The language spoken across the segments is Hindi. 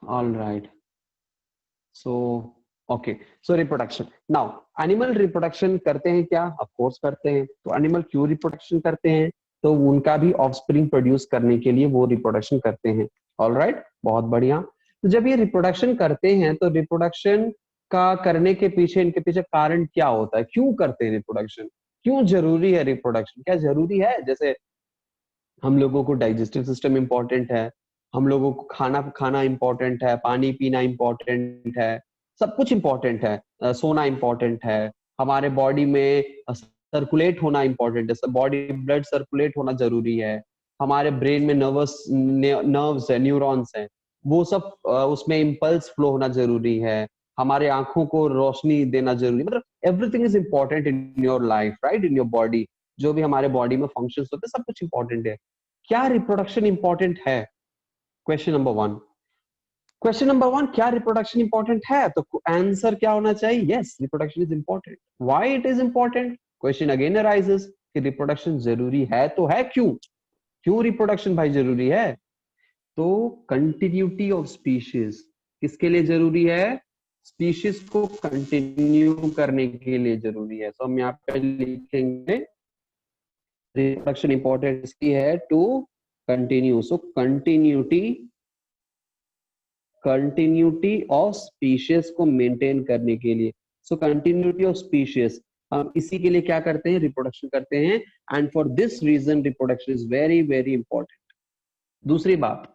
ऑल राइट, सो ओके, सो रिप्रोडक्शन नाउ, एनिमल रिप्रोडक्शन करते हैं क्या? ऑफ कोर्स करते हैं। तो एनिमल क्यों रिप्रोडक्शन करते हैं? तो उनका भी ऑफस्प्रिंग प्रोड्यूस करने के लिए वो रिप्रोडक्शन करते हैं। ऑल राइट, बहुत बढ़िया। तो जब ये रिप्रोडक्शन करते हैं तो रिप्रोडक्शन का करने के पीछे, इनके पीछे कारण क्या होता है? क्यों करते हैं रिप्रोडक्शन? क्यों जरूरी है रिप्रोडक्शन? क्या जरूरी है? जैसे हम लोगों को डाइजेस्टिव सिस्टम इंपॉर्टेंट है, हम लोगों को खाना खाना इंपॉर्टेंट है, पानी पीना इंपॉर्टेंट है, सब कुछ इंपॉर्टेंट है, सोना इंपॉर्टेंट है, हमारे बॉडी में सर्कुलेट होना इंपॉर्टेंट है, बॉडी ब्लड सर्कुलेट होना जरूरी है, हमारे ब्रेन में नर्व्स है, न्यूरॉन्स है, वो सब उसमें इम्पल्स फ्लो होना जरूरी है, हमारे आंखों को रोशनी देना जरूरी है। मतलब everything is important in your life, right, in your body. जो भी हमारे बॉडी में फंक्शंस होते हैं सब कुछ इंपॉर्टेंट है। क्या रिप्रोडक्शन इंपॉर्टेंट है? Question number one. Question number one, क्या रिप्रोडक्शन इंपॉर्टेंट है? तो आंसर क्या होना चाहिए? Yes, reproduction is important. Why it is important? Question again arises कि रिप्रोडक्शन जरूरी है तो है क्यों? क्यों रिप्रोडक्शन भाई जरूरी है? तो कंटिन्यूटी ऑफ स्पीशीज किसके लिए जरूरी है? स्पीशीज को कंटिन्यू करने के लिए जरूरी है। तो हम यहाँ पे लिखेंगे रिप्रोडक्शन इंपॉर्टेंट इसकी है to continue. So continuity of species को मेंटेन करने के लिए, सो कंटिन्यूटी ऑफ स्पीशीज, हम इसी के लिए क्या करते हैं? रिप्रोडक्शन करते हैं। And for this reason reproduction is very very important. दूसरी बात,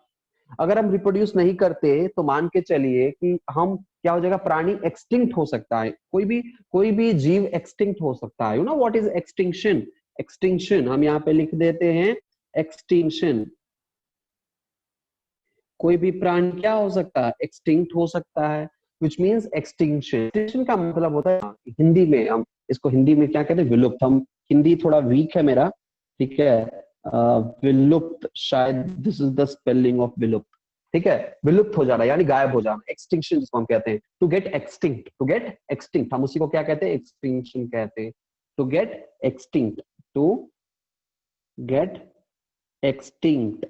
अगर हम रिप्रोड्यूस नहीं करते तो मान के चलिए कि हम क्या हो जाएगा? प्राणी एक्सटिंक्ट हो सकता है, कोई भी जीव एक्सटिंक्ट हो सकता है। You know what is extinction? Extinction हम यहाँ पे लिख देते हैं एक्सटिंक्शन। कोई भी प्राणी क्या हो सकता है? एक्सटिंक्ट हो सकता है, विच मीन्स एक्सटिंक्शन। एक्सटिंक्शन का मतलब होता है, हिंदी में हम इसको हिंदी में क्या कहते हैं? विलुप्त। हम हिंदी थोड़ा वीक है मेरा, ठीक है। विलुप्त, शायद this is the spelling of विलुप्त, ठीक है। विलुप्त हो जाना यानी गायब हो जाना, एक्सटिंक्शन जिसको हम कहते हैं। To get extinct, to get extinct, हम उसी को क्या कहते हैं? एक्सटिंक्शन कहते हैं। To get extinct, to get extinct,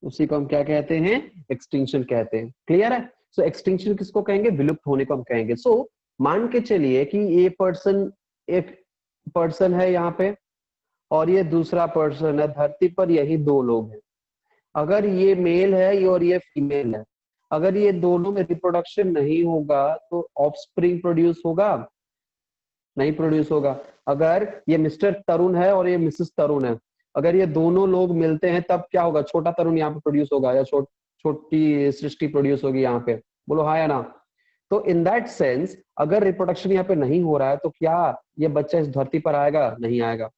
उसी को हम क्या कहते हैं? एक्सटिंक्शन कहते हैं। क्लियर है? सो एक्सटिंक्शन किसको कहेंगे? विलुप्त होने को हम कहेंगे। सो मान के चलिए कि ये पर्सन, एक पर्सन है यहाँ पे और ये दूसरा पर्सन है। धरती पर यही दो लोग हैं। अगर ये मेल है और ये फीमेल है, अगर ये दोनों में रिप्रोडक्शन नहीं होगा तो ऑफस्प्रिंग प्रोड्यूस होगा? नहीं प्रोड्यूस होगा। अगर ये मिस्टर तरुण है और ये मिसेस तरुण है, अगर ये दोनों लोग मिलते हैं तब क्या होगा? छोटा तरुण यहाँ पे प्रोड्यूस होगा या छोटी सृष्टि प्रोड्यूस होगी यहाँ पे? बोलो हाँ या ना। तो इन दैट सेंस अगर रिप्रोडक्शन यहाँ पे नहीं हो रहा है तो क्या ये बच्चा इस धरती पर आएगा? नहीं आएगा।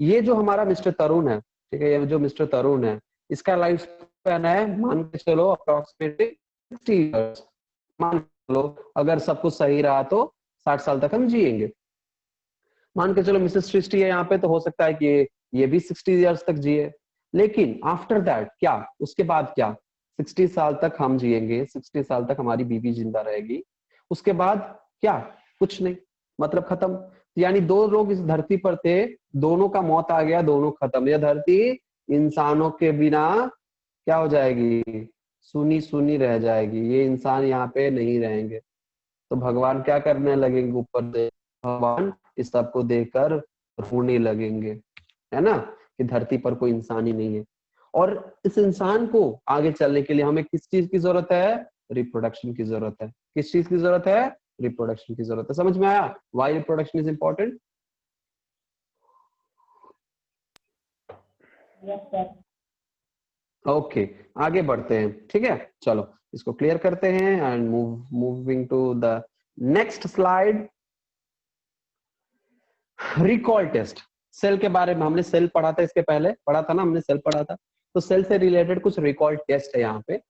ये जो हमारा मिस्टर तरुण है, ठीक है, ये जो मिस्टर तरुण है, इसका लाइफ स्पैन है मान के चलो अप्रोक्सीमेटली 60 ईयर्स। मान के चलो अगर सब कुछ सही रहा तो 60 साल तक हम जिएंगे। मान के चलो मिसेस सृष्टि है यहाँ पे, तो हो सकता है कि ये भी 60 ईयर्स तक जिए। लेकिन आफ्टर दैट क्या? उसके बाद क्या? 60 साल तक हम जिएंगे, 60 साल तक हमारी बीवी जिंदा रहेगी। उसके बाद क्या? कुछ नहीं, मतलब खत्म। यानी दो लोग इस धरती पर थे, दोनों का मौत आ गया, दोनों खत्म। यह धरती इंसानों के बिना क्या हो जाएगी? सुनी सुनी रह जाएगी। ये इंसान यहाँ पे नहीं रहेंगे। तो भगवान क्या करने लगेंगे? ऊपर से भगवान इस सबको देखकर रोने लगेंगे, है ना, कि धरती पर कोई इंसान ही नहीं है। और इस इंसान को आगे चलने के लिए हमें किस चीज की जरूरत है? रिप्रोडक्शन की जरूरत है। किस चीज की जरूरत है? रिप्रोडक्शन की जरूरत है। समझ में आया why reproduction is important? Okay, आगे बढ़ते हैं, ठीक है। चलो इसको क्लियर करते हैं and moving to the next slide. Recall test. Cell के बारे में हमने सेल पढ़ा था, इसके पहले पढ़ा था ना हमने, सेल पढ़ा था। तो सेल से रिलेटेड कुछ रिकॉल टेस्ट है यहाँ पे।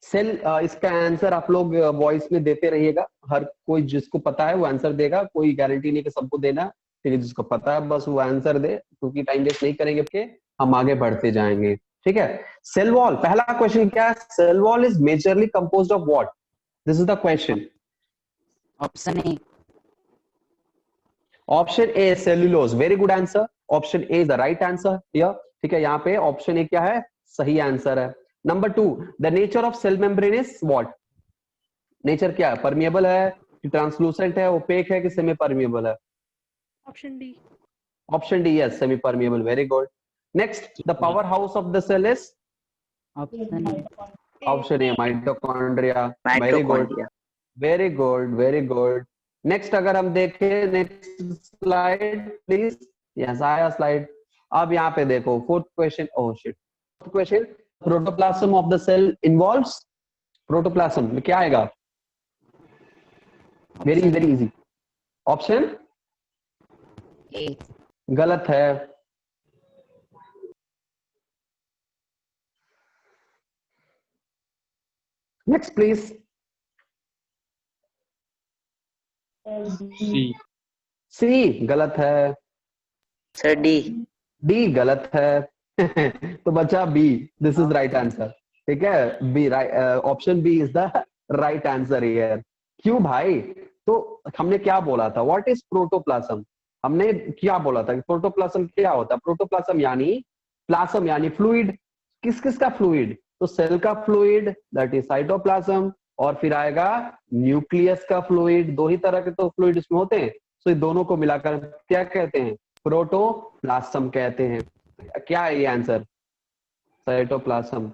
सेल, इसका आंसर आप लोग वॉइस में देते रहिएगा। हर कोई जिसको पता है वो आंसर देगा, कोई गारंटी नहीं कि सबको देना, ठीक है। जिसको पता है बस वो आंसर दे, क्योंकि टाइम वेस्ट नहीं करेंगे के हम आगे बढ़ते जाएंगे, ठीक है। सेल वॉल, पहला क्वेश्चन क्या है? Cell wall is majorly composed of what? This is the question. Option A. Option A, cellulose. Very good answer. Option A is the right answer here. ठीक है, यहाँ पे ऑप्शन ए क्या है, सही आंसर है। Number 2, the nature of cell membrane is what? Nature क्या है, परमिएबल है कि ट्रांसलूसेंट है, ओपेक है कि सेमी परमिएबल है? Option D. Option D, yes, semi permeable, very good. Next, the powerhouse of the cell is? Option A. Option A, mitochondria, very good, mitochondria. Very good, very good. Next अगर हम देखें, नेक्स्ट स्लाइड प्लीज, यस आया स्लाइड। अब यहाँ पे देखो fourth question, oh shit, fourth question, protoplasm of the cell involves, protoplasm में क्या आएगा? वेरी वेरी इजी, ऑप्शन ए। गलत है। Next please. सी। सी गलत है। Sir D. डी गलत है। तो बचा B, this is right answer. ठीक है, B right, option B is the right answer here. क्यों भाई? तो हमने क्या बोला था, व्हाट इज प्रोटोप्लाज्म? हमने क्या बोला था कि प्रोटोप्लाज्म क्या होता है? प्रोटोप्लाज्म यानी, प्लाज्म यानी फ्लूइड। किस किस का फ्लूइड? तो सेल का फ्लूइड, दैट इज साइटोप्लाज्म, और फिर आएगा न्यूक्लियस का फ्लूइड। दो ही तरह के तो फ्लूइड इसमें होते हैं, तो दोनों को मिलाकर क्या कहते हैं? प्रोटोप्लाज्म कहते हैं। क्या है ये आंसर? साइटोप्लाज्म।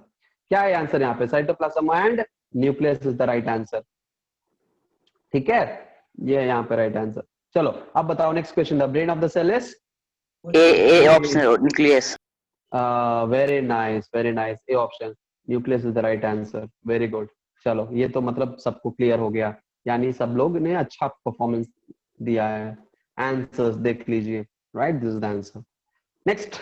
क्या है आंसर यहाँ पे? Cytoplasm and nucleus is the right answer. ठीक है, ये है यहाँ पे राइट आंसर। चलो अब बताओ next question, the brain of the cell is? A option nucleus. Very nice, very nice, A option, nucleus is the right answer, very good. चलो ये तो मतलब सबको क्लियर हो गया, यानी सब लोग ने अच्छा परफॉर्मेंस दिया है। आंसर्स देख लीजिए, right, this is the answer. Next,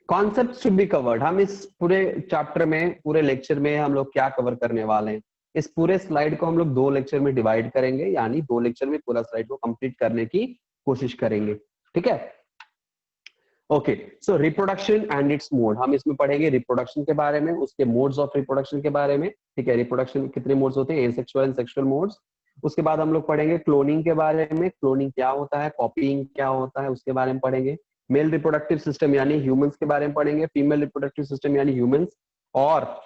concept should be covered. हम इस पूरे चैप्टर में, पूरे लेक्चर में हम लोग क्या कवर करने वाले हैं? इस पूरे स्लाइड को हम लोग 2 लेक्चर में डिवाइड करेंगे, यानी 2 लेक्चर में पूरा स्लाइड को कंप्लीट करने की कोशिश करेंगे। ठीक है, okay. So reproduction and it's mode, हम इसमें पढ़ेंगे रिप्रोडक्शन के बारे में, उसके मोड्स ऑफ रिप्रोडक्शन के बारे में। ठीक है, रिप्रोडक्शन कितने मोड्स होते हैं, एसेक्सुअल एंड सेक्सुअल मोड्स। उसके बाद हम लोग पढ़ेंगे क्लोनिंग के बारे में, क्लोनिंग क्या होता है, कॉपीइंग क्या होता है, उसके बारे में पढ़ेंगे। मेल रिप्रोडक्टिव सिस्टम यानी ह्यूमंस के बारे में पढ़ेंगे, फीमेल रिप्रोडक्टिव सिस्टम यानी ह्यूमंस, और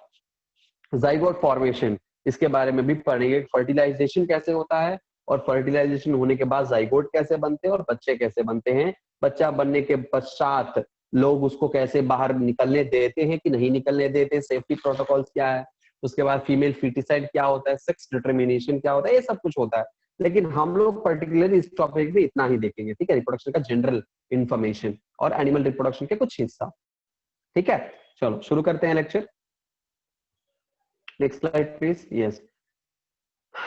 जाइगोट फॉर्मेशन, इसके बारे में भी पढ़ेंगे। फर्टिलाइजेशन कैसे होता है, और फर्टिलाइजेशन होने के बाद जाइगोट कैसे बनते हैं, और बच्चे कैसे बनते हैं। बच्चा बनने के पश्चात लोग उसको कैसे बाहर निकलने देते हैं कि नहीं निकलने देते, सेफ्टी प्रोटोकॉल्स क्या है। उसके बाद फीमेल फीटिसाइड क्या होता है, सेक्स डिटर्मिनेशन क्या होता है, ये सब कुछ होता है। लेकिन हम लोग पर्टिकुलरली इस टॉपिक में इतना ही देखेंगे। ठीक है, रिप्रोडक्शन का जनरल इंफॉर्मेशन और एनिमल रिप्रोडक्शन के कुछ हिस्सा। ठीक है, चलो शुरू करते हैं lecture. Next slide please. Yes,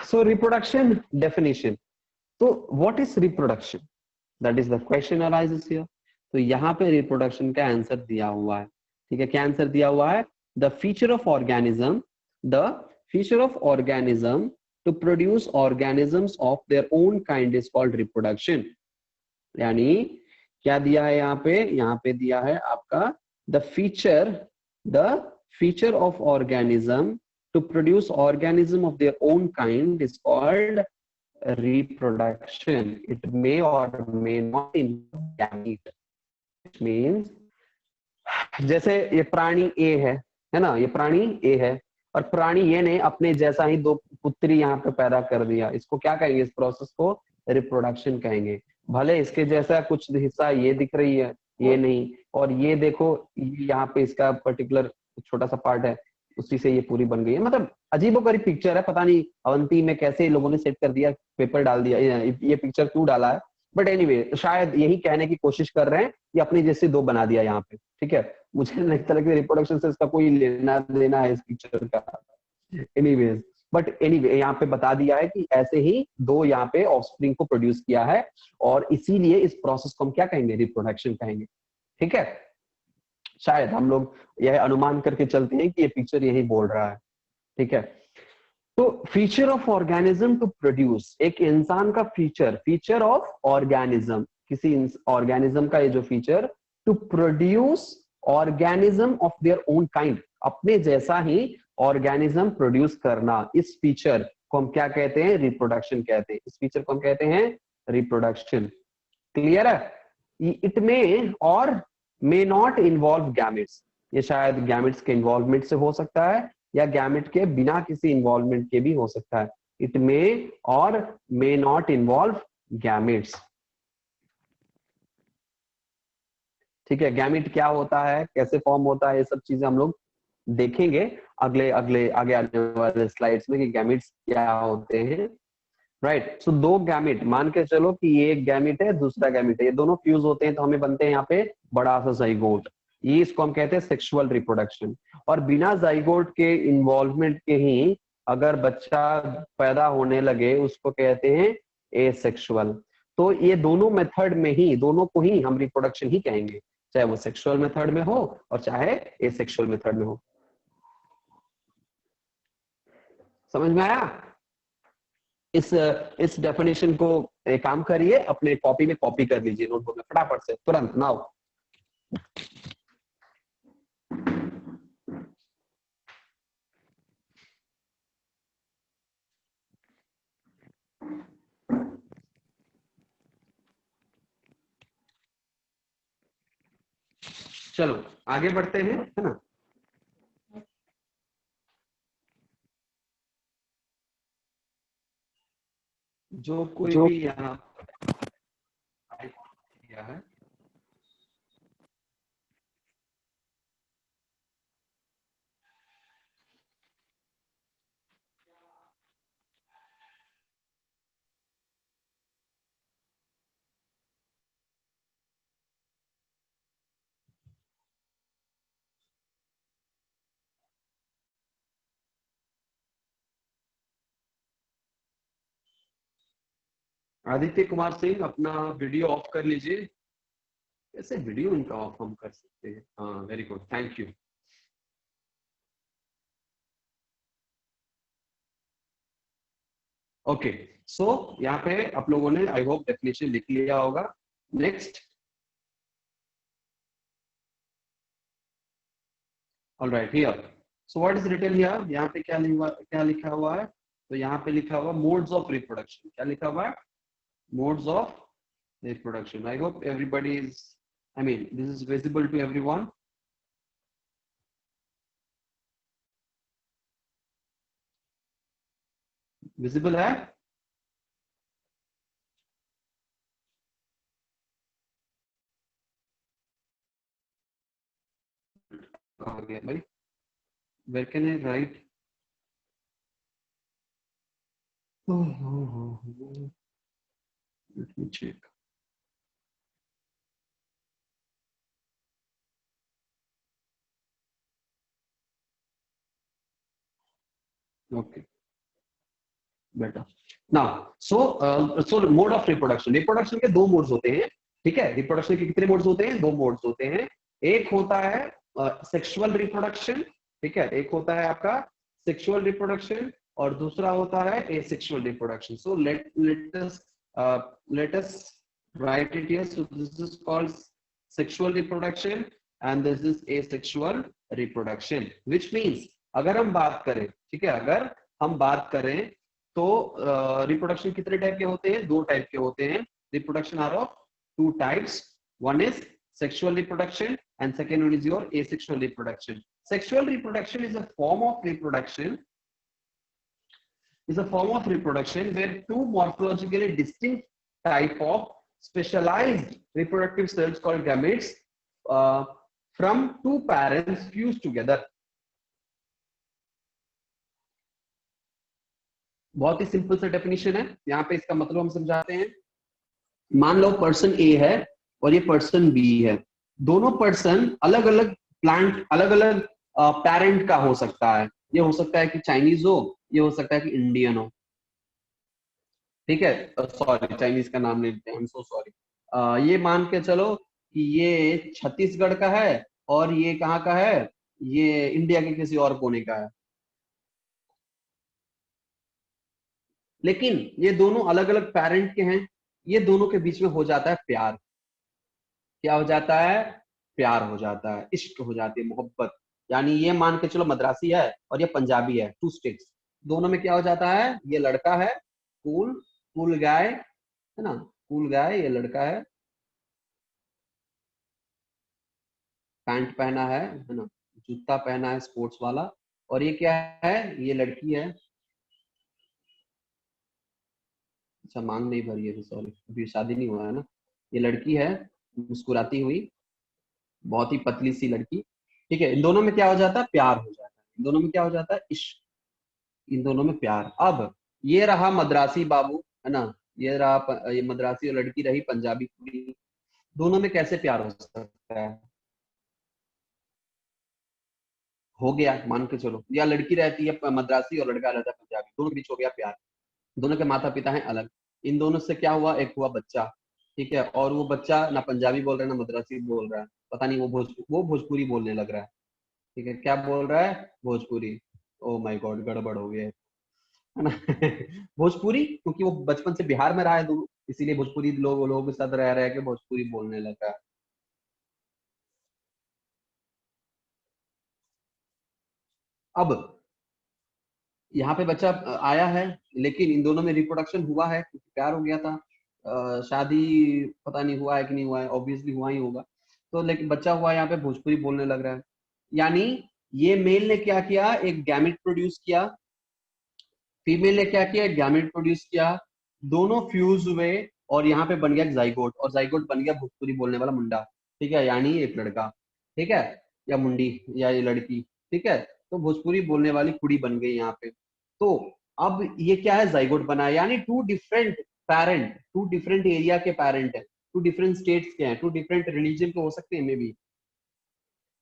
so reproduction definition. तो what is reproduction, that is the question arises here. तो यहाँ पे रिप्रोडक्शन का आंसर दिया हुआ है। ठीक है, क्या आंसर दिया हुआ है? The feature of organism, the feature of organism to produce organisms of their own kind is called reproduction. यानी क्या दिया है यहाँ पे? यहाँ पे दिया है आपका the feature of organism to produce organism of their own kind is called reproduction. It may or may not involve gamete. Which means, जैसे ये प्राणी ए है ना, ये प्राणी ए है, और प्राणी ए ने अपने जैसा ही 2 पुत्री यहाँ पे पैदा कर दिया। इसको क्या कहेंगे? इस प्रोसेस को रिप्रोडक्शन कहेंगे। भले इसके जैसा कुछ हिस्सा ये दिख रही है, ये नहीं, और ये देखो यहाँ पे इसका पर्टिकुलर छोटा सा पार्ट है, उसी से ये पूरी बन गई है। मतलब अजीबोगरीब पिक्चर है, पता नहीं अवंती में कैसे लोगों ने सेट कर दिया, पेपर डाल दिया, ये पिक्चर क्यों डाला है, बट एनीवे शायद यही कहने की कोशिश कर रहे हैं कि अपनी जैसे 2 बना दिया यहाँ पे। ठीक है, मुझे नहीं लगता कि रिप्रोडक्शन से इसका कोई लेना देना है इस पिक्चर का। एनीवेज, बट एनीवे यहाँ पे बता दिया है कि ऐसे ही 2 यहाँ पे ऑफस्प्रिंग को प्रोड्यूस किया है, और इसीलिए इस प्रोसेस को हम क्या कहेंगे? रिप्रोडक्शन कहेंगे। ठीक है, शायद हम लोग यह अनुमान करके चलते हैं कि ये पिक्चर यही बोल रहा है। ठीक है, तो feature of organism to produce, एक इंसान का फीचर ऑफ ऑर्गेनिज्म, किसी ऑर्गेनिज्म का ये जो feature, to produce organism of their own kind, अपने जैसा ही ऑर्गेनिज्म प्रोड्यूस करना, इस फीचर को हम क्या कहते हैं? रिप्रोडक्शन कहते हैं। इस फीचर को हम कहते हैं रिप्रोडक्शन। क्लियर है? इट में और मे नॉट इन्वॉल्व गैमेट्स, ये शायद गैमेट्स के इन्वॉल्वमेंट से हो सकता है या गैमेट के बिना किसी इन्वॉल्वमेंट के भी हो सकता है। इट मे और मे नॉट इन्वॉल्व गैमेट्स। ठीक है, गैमेट क्या होता है, कैसे फॉर्म होता है, ये सब चीजें हम लोग देखेंगे अगले अगले आगे आने वाले स्लाइड्स में कि गैमेट्स क्या होते हैं। राइट, सो दो गैमेट मान के चलो कि ये एक गैमेट है, दूसरा गैमेट है, ये दोनों फ्यूज होते हैं तो हमें बनते हैं यहाँ पे बड़ा सा जाइगोट। ये इसको हम कहते हैं सेक्सुअल रिप्रोडक्शन। और बिना जाइगोट के इन्वॉल्वमेंट के ही अगर बच्चा पैदा होने लगे उसको कहते हैं एसेक्सुअल। तो ये दोनों मेथड में ही, दोनों को ही हम रिप्रोडक्शन ही कहेंगे, चाहे वो सेक्सुअल मेथड में हो और चाहे एसेक्सुअल मेथड में हो। समझ में आया? इस डेफिनेशन को एक काम करिए, अपने कॉपी में कॉपी कर लीजिए, नोटबुक में फटाफट से, तुरंत नाउ। चलो आगे बढ़ते हैं, है ना। जो कोई भी यहाँ किया है, आदित्य कुमार सिंह अपना वीडियो ऑफ कर लीजिए। कैसे वीडियो इनका ऑफ हम कर सकते हैं? हाँ, very good, thank you. Okay, so यहाँ पे आप लोगों ने आई होप डेफिनेशन लिख लिया होगा। Next, all right, here so what is written here, यहाँ पे क्या लिखा हुआ है? तो यहाँ पे लिखा हुआ मोड्स ऑफ रिप्रोडक्शन। क्या लिखा हुआ है? Modes of reproduction. I hope everybody is, I mean this is visible to everyone. Visible है? कहाँ गया भाई? Where can I write? Let me check. Okay, बेटा now so mode of reproduction. Reproduction के दो मोड्स होते हैं। ठीक है, रिप्रोडक्शन के कितने मोड्स होते हैं? दो मोड्स होते हैं। एक होता है सेक्सुअल रिप्रोडक्शन, ठीक है, एक होता है आपका सेक्सुअल रिप्रोडक्शन और दूसरा होता है asexual reproduction. So let us right it here. So this is called sexual reproduction and this is asexual reproduction, which means अगर हम बात करें, ठीक है, अगर हम बात करें तो रिप्रोडक्शन कितने टाइप के होते हैं? दो टाइप के होते हैं। Reproduction are of two types, one is sexual reproduction and second one is your asexual reproduction. Sexual reproduction is a form of reproduction where two morphologically distinct type of specialized reproductive cells called gametes from two parents fuse together. बहुत ही सिंपल सा डेफिनेशन है। यहाँ पे इसका मतलब हम समझाते हैं। मान लो पर्सन ए है और ये पर्सन बी है, दोनों पर्सन अलग अलग प्लांट, अलग अलग पेरेंट का हो सकता है। ये हो सकता है कि चाइनीज हो, ये हो सकता है कि इंडियन हो। ठीक है, सॉरी चाइनीज का नाम नहीं लेते, आई एम सो सॉरी। ये मान के चलो कि ये छत्तीसगढ़ का है और ये कहाँ का है, ये इंडिया के किसी और कोने का है। लेकिन ये दोनों अलग अलग पेरेंट के हैं, ये दोनों के बीच में हो जाता है प्यार। क्या हो जाता है? प्यार हो जाता है, इश्क हो जाती है, मोहब्बत। यानी ये मान के चलो मद्रासी है और ये पंजाबी है, टू स्टेट्स, दोनों में क्या हो जाता है? ये लड़का है कूल, कूल गाय है ना, कूल गाय, ये लड़का है पैंट पहना है ना, जूता पहना है स्पोर्ट्स वाला। और ये क्या है, ये लड़की है, अच्छा मांग नहीं भरी है, सॉरी अभी शादी नहीं हुआ है ना। ये लड़की है मुस्कुराती हुई, बहुत ही पतली सी लड़की। ठीक है, इन दोनों में क्या हो जाता है, प्यार हो जाता है। इन दोनों में क्या हो जाता है, इश्क, इन दोनों में प्यार। अब ये रहा मद्रासी बाबू, है ना, ये रहा ये मद्रासी और लड़की रही पंजाबी कुड़ी। दोनों में कैसे प्यार हो सकता है, हो गया मान के चलो, या लड़की रहती है मद्रासी और लड़का रहता है पंजाबी, दोनों के बीच हो गया प्यार। दोनों के माता पिता हैं अलग, इन दोनों से क्या हुआ, एक हुआ बच्चा। ठीक है, और वो बच्चा ना पंजाबी बोल रहा है ना मद्रासी बोल रहा है, पता नहीं वो भोजपुरी बोलने लग रहा है। ठीक है, क्या बोल रहा है, भोजपुरी। ओ माय गॉड, गड़बड़ हो गया है ना। भोजपुरी, क्योंकि वो बचपन से बिहार में रहा है दोनों, इसीलिए भोजपुरी लोगों के साथ रह रहे के भोजपुरी बोलने लगा। अब यहाँ पे बच्चा आया है, लेकिन इन दोनों में रिप्रोडक्शन हुआ है क्योंकि प्यार हो गया था। शादी पता नहीं हुआ है कि नहीं हुआ है, ऑब्वियसली हुआ ही होगा। तो लेकिन बच्चा हुआ, यहाँ पे भोजपुरी बोलने लग रहा है। यानी ये मेल ने क्या किया, एक गैमेट प्रोड्यूस किया, फीमेल ने क्या किया, एक गैमेट प्रोड्यूस किया, दोनों फ्यूज हुए और यहाँ पे बन गया जाइगोट, और जाइगोट बन गया भोजपुरी बोलने वाला मुंडा। ठीक है, यानी एक लड़का। ठीक है, या मुंडी, या ये लड़की। ठीक है, तो भोजपुरी बोलने वाली कुड़ी बन गई यहाँ पे। तो अब ये क्या है, जाइगोट बना है, यानी two different parent, two different area के पेरेंट है, टू डिफरेंट स्टेट्स के हैं, टू डिफरेंट रिलीजन के हो सकते हैं मे भी।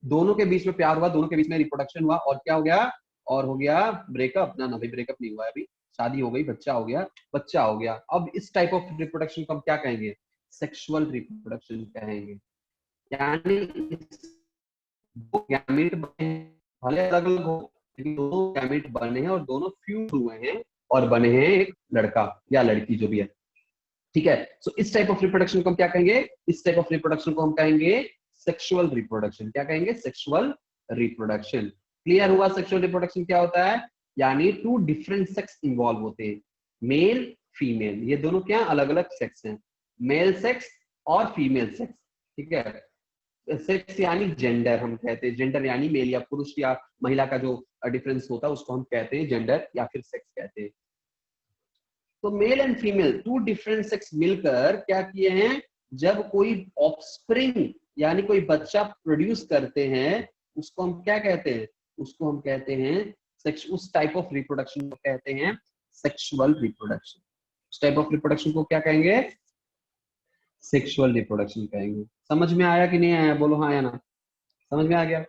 दोनों के बीच में प्यार हुआ, दोनों के बीच में रिप्रोडक्शन हुआ, और क्या हो गया, और हो गया ब्रेकअप। ना ना भाई, ब्रेकअप नहीं हुआ है अभी, शादी हो गई, बच्चा हो गया, बच्चा हो गया। अब इस टाइप ऑफ रिप्रोडक्शन को हम क्या कहेंगे, सेक्सुअल रिप्रोडक्शन कहेंगे। यानी दो गैमेट बने हैं, भले अलग अलग हो, लेकिन दोनों गैमेट बने हैं और दोनों फ्यूज हुए हैं और बने हैं एक लड़का या लड़की जो भी है। ठीक है, सो इस टाइप ऑफ रिप्रोडक्शन को हम क्या कहेंगे, इस टाइप ऑफ रिप्रोडक्शन को हम कहेंगे सेक्सुअल रिप्रोडक्शन। क्या कहेंगे, सेक्सुअल रिप्रोडक्शन। क्लियर हुआ सेक्सुअल रिप्रोडक्शन क्या होता है, यानी टू डिफरेंट सेक्स इन्वॉल्व होते हैं, मेल फीमेल, ये दोनों क्या अलग अलग सेक्स हैं, मेल सेक्स और फीमेल सेक्स। ठीक है, सेक्स यानी जेंडर हम कहते हैं, जेंडर यानी मेल या पुरुष या महिला का जो डिफरेंस होता है उसको हम कहते हैं जेंडर या फिर सेक्स कहते हैं। तो male and female two different sex मिलकर क्या किए हैं, जब कोई ऑफस्प्रिंग यानी कोई बच्चा प्रोड्यूस करते हैं, उसको हम क्या कहते हैं, उसको हम कहते हैं सेक्स, उस टाइप ऑफ रिप्रोडक्शन को कहते हैं सेक्सुअल रिप्रोडक्शन। उस टाइप ऑफ रिप्रोडक्शन को क्या कहेंगे, सेक्सुअल रिप्रोडक्शन कहेंगे। समझ में आया कि नहीं आया, बोलो हाँ या ना, समझ में आ गया।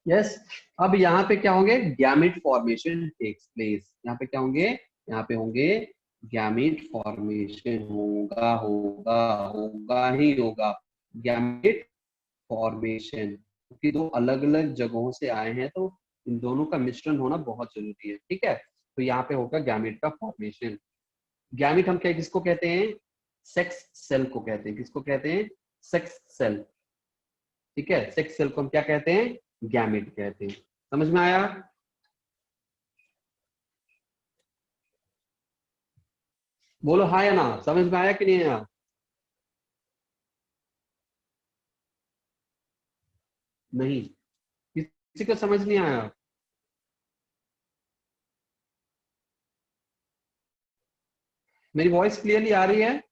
यस, अब यहाँ पे क्या होंगे, गैमेट फॉर्मेशन टेक्स प्लेस। यहाँ पे क्या होंगे, यहाँ पे होंगे गैमेट फॉर्मेशन, होगा होगा होगा ही होगा गैमेट फॉर्मेशन, क्योंकि दो अलग अलग जगहों से आए हैं तो इन दोनों का मिश्रण होना बहुत जरूरी है। ठीक है, तो यहाँ पे होगा गैमेट का फॉर्मेशन। गैमेट हम क्या किसको कहते हैं, सेक्स सेल को कहते हैं, किसको कहते हैं, सेक्स सेल। ठीक है, सेक्स सेल को हम क्या कहते हैं, गैमेट कहते हैं। समझ में आया, बोलो हाँ या ना, समझ में आया कि नहीं आया। नहीं, किसी को समझ नहीं आया, मेरी वॉइस क्लियरली आ रही है,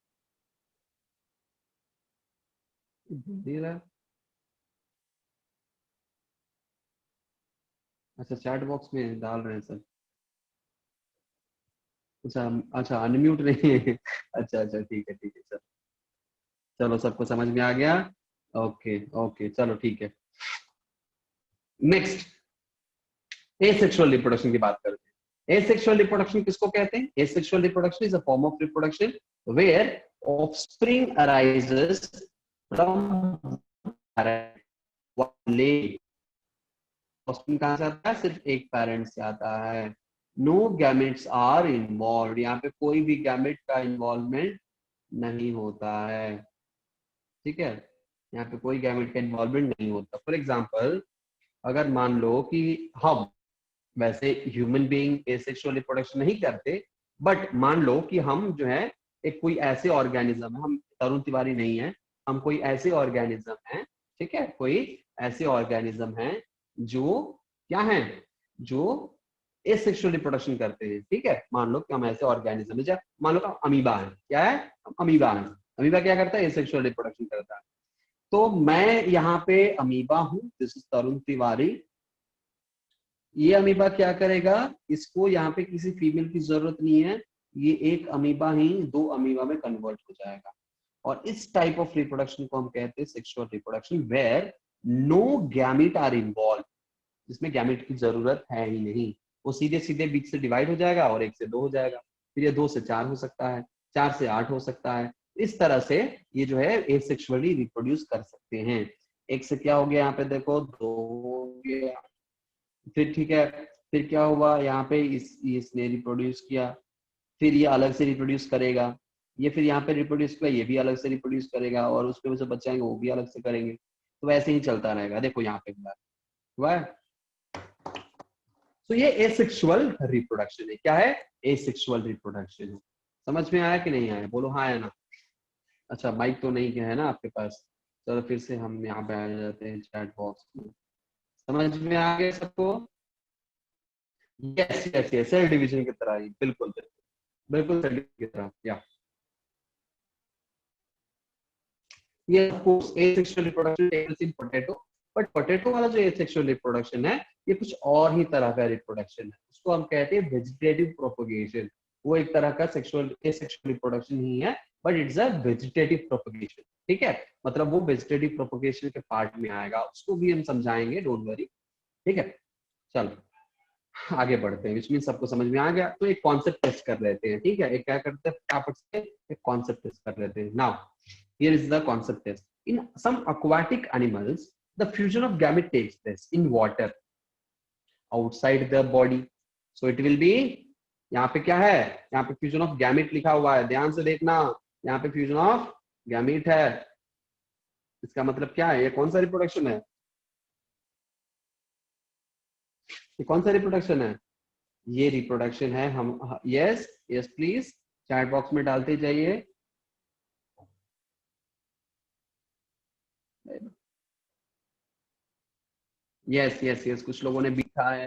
दे रहा है। अच्छा, चैट बॉक्स में डाल रहे हैं सर, अच्छा अच्छा, अनम्यूट नहीं है। अच्छा अच्छा, ठीक है ठीक है सर, चलो सबको समझ में आ गया। ओके ओके, चलो ठीक है। नेक्स्ट, एसेक्सुअल रिप्रोडक्शन की बात करते हैं। एसेक्सुअल रिप्रोडक्शन किसको कहते हैं, asexual reproduction is a form of reproduction where offspring arises from offspring कहां से आता है, सिर्फ एक पेरेंट से आता है। नो गैमेट्स आर इन्वॉल्व, यहाँ पे कोई भी गैमेट का इन्वॉल्वमेंट नहीं होता है। ठीक है, यहाँ पे कोई गैमेट का इन्वॉल्वमेंट नहीं होता। फॉर एग्जाम्पल, अगर मान लो कि हम, वैसे ह्यूमन बीइंग एसेक्सुअल रिप्रोडक्शन नहीं करते, बट मान लो कि हम जो है एक कोई ऐसे ऑर्गेनिज्म है, हम तरुण तिवारी नहीं है, हम कोई ऐसे ऑर्गेनिज्म हैं, ठीक है, कोई ऐसे ऑर्गेनिज्म हैं जो क्या हैं, जो एसेक्सुअल रिप्रोडक्शन करते हैं, ठीक है। मान लो कि हम ऐसे ऑर्गेनिज्म है, मान लो कि अमीबा है, क्या है, अमीबा है। अमीबा क्या करता है, एसेक्सुअल रिप्रोडक्शन करता है। तो मैं यहाँ पे अमीबा हूं, दिस इज तरुण तिवारी। ये अमीबा क्या करेगा, इसको यहाँ पे किसी फीमेल की जरूरत नहीं है, ये एक अमीबा ही 2 अमीबा में कन्वर्ट हो जाएगा। और इस टाइप ऑफ रिप्रोडक्शन को हम कहते हैं sexual reproduction, where no gamete are involve, जिसमें गैमेट की जरूरत है ही नहीं। वो सीधे सीधे बीच से डिवाइड हो जाएगा और 1 से 2 हो जाएगा, फिर ये 2 से 4 हो सकता है, 4 से 8 हो सकता है। इस तरह से ये जो है एसेक्सुअली रिप्रोड्यूस कर सकते हैं। 1 से क्या हो गया, यहाँ पे देखो 2 हो गया, फिर ठीक है, फिर क्या हुआ यहाँ पे इसने रिप्रोड्यूस किया, फिर ये अलग से रिप्रोड्यूस करेगा, ये फिर यहाँ पे रिप्रोड्यूस किया, ये भी अलग से रिप्रोड्यूस करेगा, और उसके वजह से बच्चे आएंगे वो भी अलग से करेंगे। तो वैसे ही चलता रहेगा। देखो यहाँ पे हुआ है। तो ये एसेक्सुअल रिप्रोडक्शन है। क्या है, एसेक्सुअल रिप्रोडक्शन है। समझ में आया कि नहीं आया, बोलो हाँ या ना। अच्छा, माइक तो नहीं है ना आपके पास, चलो फिर से हम यहाँ पे आ जाते हैं चैट बॉक्स में। समझ में आ गया सबको? Yes yes yes, cell division की तरह ही, बिल्कुल बिल्कुल बिल्कुल सेल डिवीजन की तरह। या ये of course asexual reproduction takes in potato, but potato वाला जो एसेक्सुअल रिप्रोडक्शन है ये कुछ और ही तरह का रिप्रोडक्शन है, उसको हम कहते हैं वेजिटेटिव प्रोपगेशन। वो एक तरह का सेक्सुअल एसेक्सुअल रिप्रोडक्शन ही है, but it's a vegetative propagation, ठीक है। मतलब वो वेजिटेटिव प्रोपगेशन के पार्ट में आएगा, उसको भी हम समझाएंगे, डोंट वरी, ठीक है। चलो आगे बढ़ते हैं, विच मीन सबको समझ में आ गया। तो एक कॉन्सेप्ट टेस्ट कर लेते हैं, ठीक है। एक क्या करते हैं आपस में, एक कॉन्सेप्ट टेस्ट कर लेते हैं। Now here is the concept test. In some aquatic animals the fusion of gamete takes place in water outside the body, so it will be, यहाँ पे क्या है, यहाँ पे फ्यूजन ऑफ गैमेट लिखा हुआ है, ध्यान से देखना, यहाँ पे फ्यूजन ऑफ गैमेट है। इसका मतलब क्या है, ये कौन सा रिप्रोडक्शन है, ये कौन सा रिप्रोडक्शन है, ये रिप्रोडक्शन है। हम yes yes please chat box में डालते जाइए। यस यस यस, कुछ लोगों ने बी लिखा है,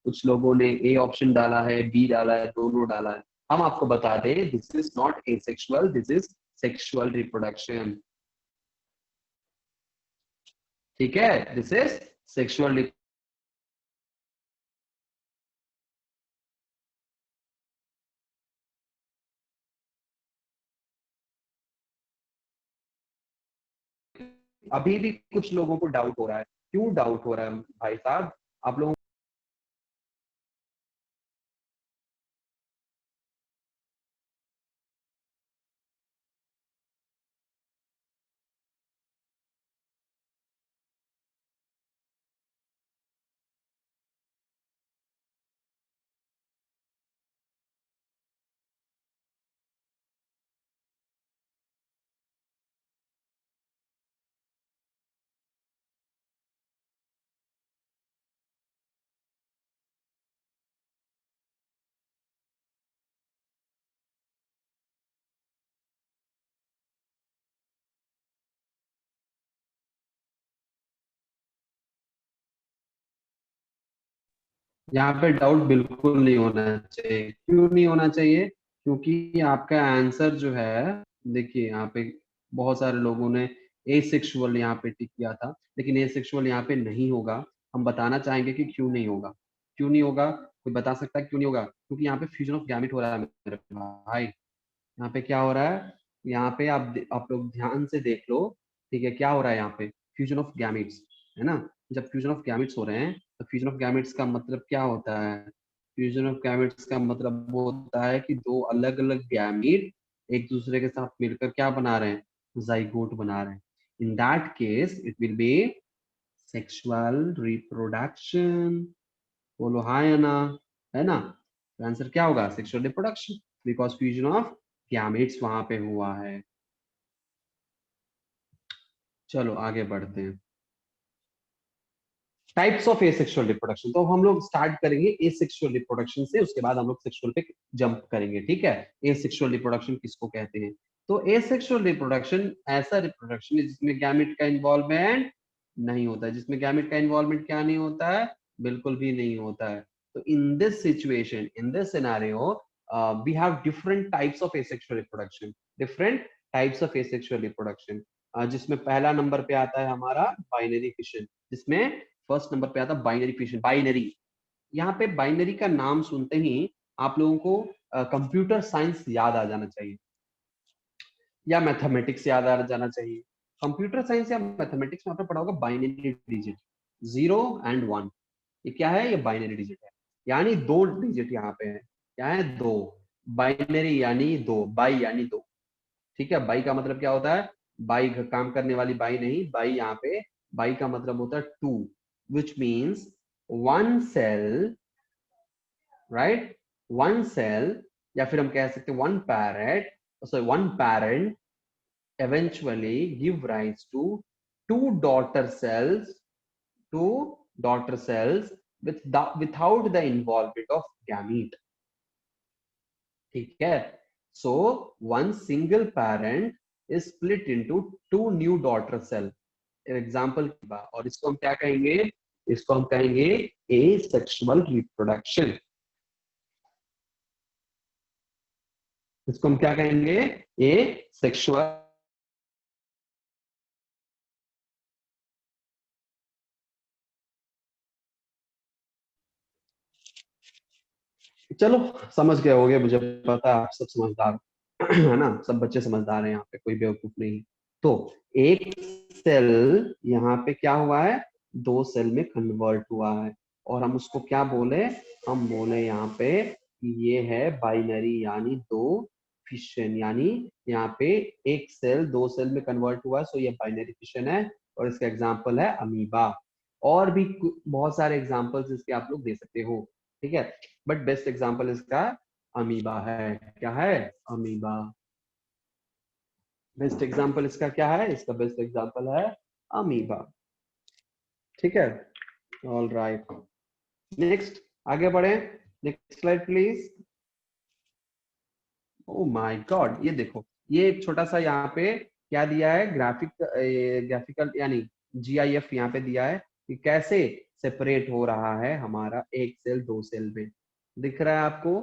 कुछ लोगों ने ए ऑप्शन डाला है, बी डाला है, दोनों डाला है। हम आपको बता दें, this is not asexual, this is sexual reproduction, ठीक है। This is sexual. अभी भी कुछ लोगों को डाउट हो रहा है, क्यों डाउट हो रहा है भाई साहब, आप लोगों यहाँ पे डाउट बिल्कुल नहीं होना चाहिए। क्यों नहीं होना चाहिए, क्योंकि आपका आंसर जो है, देखिए यहाँ पे बहुत सारे लोगों ने एसेक्सुअल यहाँ पे टिक किया था, लेकिन एसेक्सुअल यहाँ पे नहीं होगा। हम बताना चाहेंगे कि क्यों नहीं होगा। क्यों नहीं होगा, कोई बता सकता है क्यों नहीं होगा? क्योंकि यहाँ पे फ्यूजन ऑफ गैमेट हो रहा है मेरे भाई। यहाँ पे क्या हो रहा है, यहाँ पे आप लोग ध्यान से देख लो, ठीक है। क्या हो रहा है यहाँ पे, फ्यूजन ऑफ गैमेट्स, है ना। जब फ्यूजन ऑफ गैमेट्स हो रहे हैं तो फ्यूजन ऑफ गैमेट्स का मतलब क्या होता है, फ्यूजन ऑफ गैमेट्स का मतलब वो होता है कि 2 अलग अलग गैमेट एक दूसरे के साथ मिलकर क्या बना रहे हैं, जाइगोट बना रहे हैं। In that case it will be sexual reproduction. बोलो हाँ या ना, है ना। तो आंसर क्या होगा, sexual reproduction, because fusion of gametes वहां पे हुआ है। चलो आगे बढ़ते हैं। टाइप्स ऑफ एसेक्सुअल रिप्रोडक्शन, तो हम लोग स्टार्ट करेंगे एसेक्सुअल रिप्रोडक्शन से, उसके बाद हम लोग सेक्सुअल पे जंप करेंगे, ठीक है। एसेक्सुअल रिप्रोडक्शन किसको कहते हैं, तो एसेक्सुअल रिप्रोडक्शन ऐसा रिप्रोडक्शन है जिसमें गैमेट का इन्वॉल्वमेंट नहीं होता है, जिसमें गैमेट का इन्वॉल्वमेंट क्या नहीं होता है, बिल्कुल भी नहीं होता है। तो in this situation, in this scenario, we have different types of asexual reproduction, different types of asexual reproduction, जिसमें पहला नंबर पे आता है हमारा बाइनरी फिशन, जिसमें फर्स्ट नंबर पे आता है बाइनरी फिशन। बाइनरी, यहाँ पे बाइनरी का नाम सुनते ही आप लोगों को कंप्यूटर साइंस याद आ जाना चाहिए या मैथमेटिक्स याद आ जाना चाहिए। कंप्यूटर साइंस या मैथमेटिक्स में आपने पढ़ा होगा बाइनरी डिजिट, 0 और 1। ये क्या है, ये बाइनरी डिजिट है, यानी दो डिजिट यहाँ पे है। क्या है, दो। बाइनरी यानी दो, बाई यानी दो। ठीक है, बाई का मतलब क्या होता है, बाई काम करने वाली बाई नहीं, बाई यहाँ पे बाई का मतलब होता है two, which means one cell, right, one cell, या फिर हम कह सकते हैं one parent, sorry one parent eventually give rise to two daughter cells, two daughter cells without the involvement of gamete. ठीक है, so one single parent is split into two new daughter cell, example. और इसको हम क्या कहेंगे, इसको हम कहेंगे asexual reproduction। इसको हम क्या कहेंगे, asexual। चलो समझ गए होगे, मुझे पता है आप सब समझदार है ना, सब बच्चे समझदार हैं, यहाँ पे कोई बेवकूफ नहीं। तो एक सेल यहाँ पे क्या हुआ है, दो सेल में कन्वर्ट हुआ है, और हम उसको क्या बोले, हम बोले यहाँ पे ये है बाइनरी, यानी दो फिशन, यानी यहाँ पे एक सेल दो सेल में कन्वर्ट हुआ है, सो ये बाइनरी फिशन है, और इसका एग्जाम्पल है अमीबा। और भी बहुत सारे एग्जाम्पल्स इसके आप लोग दे सकते हो, ठीक है, बट बेस्ट एग्जाम्पल इसका अमीबा है। क्या है, अमीबा। बेस्ट एग्जाम्पल इसका क्या है, इसका बेस्ट एग्जाम्पल है अमीबा। ठीक है, ऑल राइट, नेक्स्ट आगे बढ़े, next slide please. Oh my God, ये देखो, ये एक छोटा सा यहाँ पे क्या दिया है, ग्राफिकल यानी GIF यहाँ पे दिया है कि कैसे सेपरेट हो रहा है हमारा एक सेल दो सेल में। दिख रहा है आपको,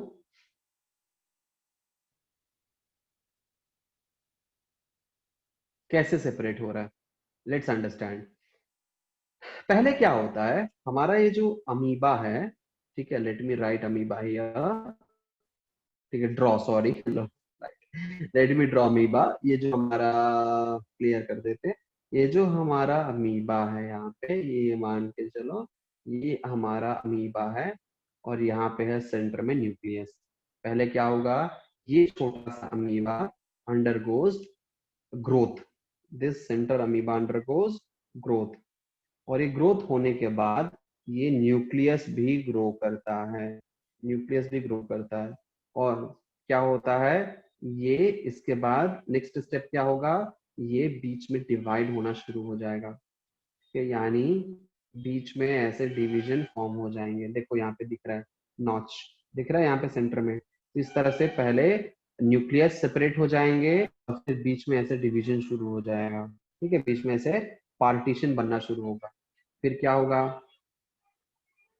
कैसे सेपरेट हो रहा है, लेट्स अंडरस्टैंड। पहले क्या होता है, हमारा ये जो अमीबा है, ठीक है, let me right amoeba here, ठीक है, draw, sorry, let me draw amoeba. ये जो हमारा, क्लियर कर देते हैं, ये जो हमारा अमीबा है यहाँ पे, ये मान के चलो ये हमारा अमीबा है, और यहाँ पे है सेंटर में न्यूक्लियस। पहले क्या होगा, ये छोटा सा amoeba undergoes growth, this centre amoeba undergoes growth, और ये ग्रोथ होने के बाद ये न्यूक्लियस भी ग्रो करता है, न्यूक्लियस भी ग्रो करता है, और क्या होता है, ये इसके बाद नेक्स्ट स्टेप क्या होगा, ये बीच में डिवाइड होना शुरू हो जाएगा, यानी बीच में ऐसे डिवीजन फॉर्म हो जाएंगे। देखो यहाँ पे दिख रहा है नॉच, दिख रहा है यहाँ पे सेंटर में। तो इस तरह से पहले न्यूक्लियस सेपरेट हो जाएंगे, और फिर बीच में ऐसे डिवीजन शुरू हो जाएगा, ठीक है, बीच में ऐसे पार्टीशन बनना शुरू होगा। फिर क्या होगा,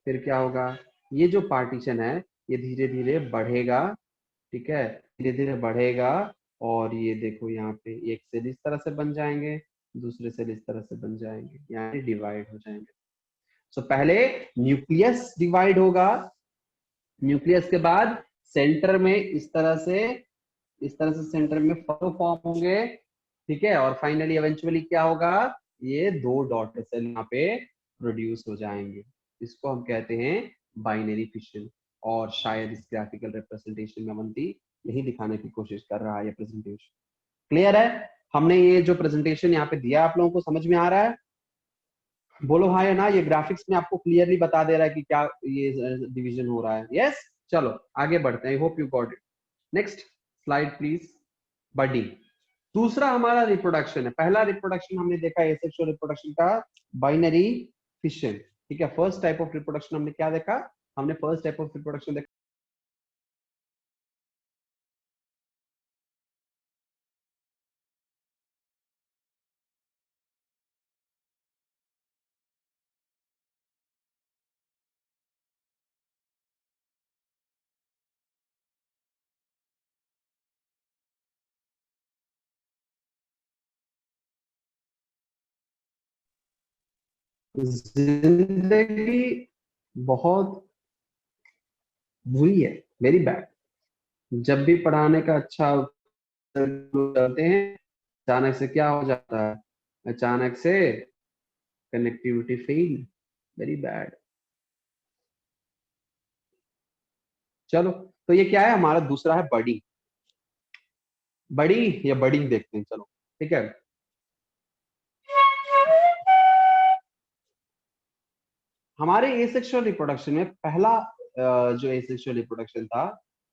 फिर क्या होगा, ये जो पार्टीशन है ये धीरे धीरे बढ़ेगा, ठीक है, धीरे धीरे बढ़ेगा, और ये देखो यहाँ पे एक सेल इस तरह से बन जाएंगे, दूसरे सेल इस तरह से बन जाएंगे, यानी डिवाइड हो जाएंगे। सो पहले न्यूक्लियस डिवाइड होगा, न्यूक्लियस के बाद सेंटर में इस तरह से, इस तरह से सेंटर में फॉर्म होंगे, ठीक है, और फाइनली इवेंचुअली क्या होगा, ये दो डॉटर सेल यहाँ पे प्रोड्यूस हो जाएंगे। इसको हम कहते हैं बाइनरी फिशन, और शायद इस ग्राफिकल रिप्रेजेंटेशन में अवंती यही दिखाने की कोशिश कर रहा है, ये प्रेजेंटेशन क्लियर है। हमने ये जो प्रेजेंटेशन यहाँ पे दिया आप लोगों को समझ में आ रहा है, बोलो हाँ या ना, ये ग्राफिक्स में आपको क्लियरली बता दे रहा है कि क्या ये डिवीजन हो रहा है, यस। चलो आगे बढ़ते हैं, I hope you got it. Next slide please, buddy. दूसरा हमारा रिप्रोडक्शन है, पहला रिप्रोडक्शन हमने देखा एसेक्सुअल रिप्रोडक्शन का बाइनरी फिशन, ठीक है। फर्स्ट टाइप ऑफ रिप्रोडक्शन हमने क्या देखा, हमने फर्स्ट टाइप ऑफ रिप्रोडक्शन देखा जिंदगी बहुत बुरी है, वेरी बैड। जब भी पढ़ाने का अच्छा करते हैं, अचानक से क्या हो जाता है, अचानक से कनेक्टिविटी फेल, वेरी बैड। चलो, तो ये क्या है, हमारा दूसरा है बडी। बड़ी या बडिंग देखते हैं, चलो ठीक है। हमारे एसेक्सुअल रिप्रोडक्शन में पहला जो एसेक्सुअल रिप्रोडक्शन था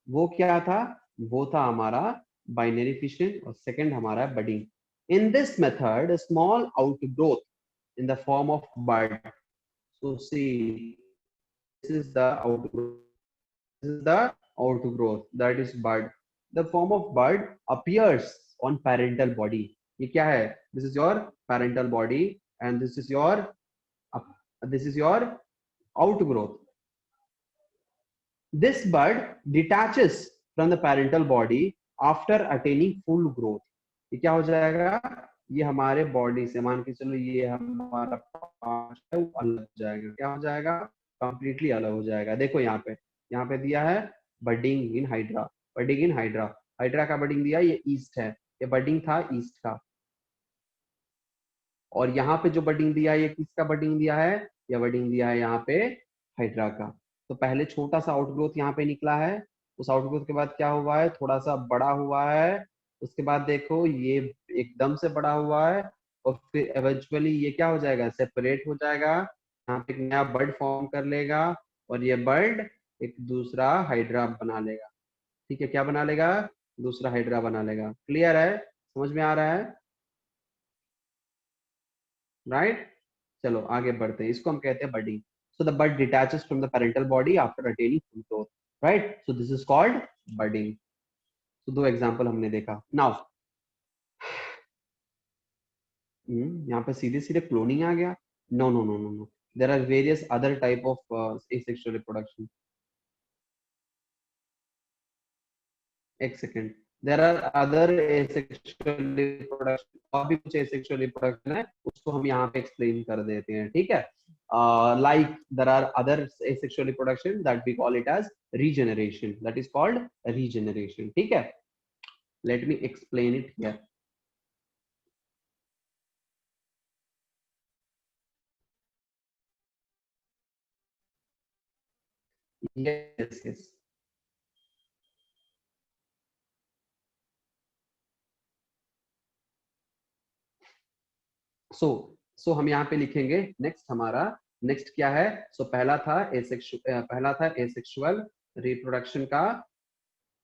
वो क्या था, वो था हमारा बाइनरी फिशन, और सेकंड हमारा budding. In this method small outgrowth in the form of bud. So see, this is the outgrowth. This is the outgrowth, that is bud. The form of bud appears on parental body. ये क्या है? This is your parental body and this is your outgrowth. This bud detaches from the parental body after attaining full growth. ये क्या हो जाएगा, ये हमारे बॉडी से मान के चलो ये हमारा पार्ट है वो अलग हो जाएगा। क्या हो जाएगा, कंप्लीटली अलग हो जाएगा। देखो यहाँ पे दिया है budding in hydra, budding in hydra. Hydra का बडिंग दिया, ये ईस्ट है, ये बडिंग था ईस्ट का। और यहाँ पे जो बडिंग दिया है ये किसका बडिंग दिया है, या बडिंग दिया है यहाँ पे हाइड्रा का। तो पहले छोटा सा आउटग्रोथ यहाँ पे निकला है, उस आउटग्रोथ के बाद क्या हुआ है, थोड़ा सा बड़ा हुआ है, उसके बाद देखो ये एकदम से बड़ा हुआ है, और फिर एवेंचुअली ये क्या हो जाएगा, सेपरेट हो जाएगा, यहाँ पे एक नया बर्ड फॉर्म कर लेगा, और ये बर्ड एक दूसरा हाइड्रा बना लेगा। ठीक है, क्या बना लेगा, दूसरा हाइड्रा बना लेगा। क्लियर है, समझ में आ रहा है, राइट। चलो आगे बढ़ते हैं, इसको हम कहते हैं budding. So the bud detaches from the parental body after attaining full growth, right. So this is called budding. तो दो एग्जांपल हमने देखा। नाउ यहाँ पे सीधे सीधे क्लोनिंग आ गया, no no no no no, there are various other type of asexual reproduction. एक second, there are other asexual reproduction, और भी कुछ एसेक्सुअल रिप्रोडक्शन है, उसको हम यहाँ पे एक्सप्लेन कर देते हैं, ठीक है। Like there are other asexual reproduction that we call it as regeneration, that is called regeneration, ठीक है। Let me explain it here. Yes yes, so हम यहाँ पे लिखेंगे नेक्स्ट, हमारा नेक्स्ट क्या है। पहला था एसेक्सुअल रिप्रोडक्शन का।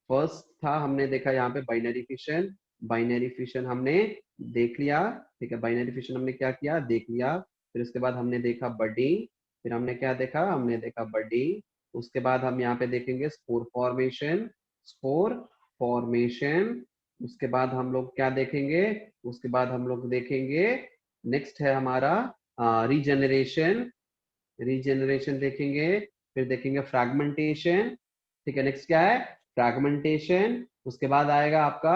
फर्स्ट था, हमने देखा यहाँ पे बाइनरी फिशन, बाइनरी फिशन हमने देख लिया, ठीक है। बाइनरी फिशन हमने क्या किया, देख लिया। फिर उसके बाद हमने देखा बडिंग, फिर हमने क्या देखा, हमने देखा बडिंग। उसके बाद हम यहाँ पे देखेंगे स्पोर फॉर्मेशन, स्पोर फॉर्मेशन। उसके बाद हम लोग क्या देखेंगे, उसके बाद हम लोग देखेंगे नेक्स्ट है हमारा रीजेनरेशन, रीजेनरेशन देखेंगे। फिर देखेंगे फ्रैगमेंटेशन, ठीक है। नेक्स्ट क्या है, फ्रैगमेंटेशन। उसके बाद आएगा आपका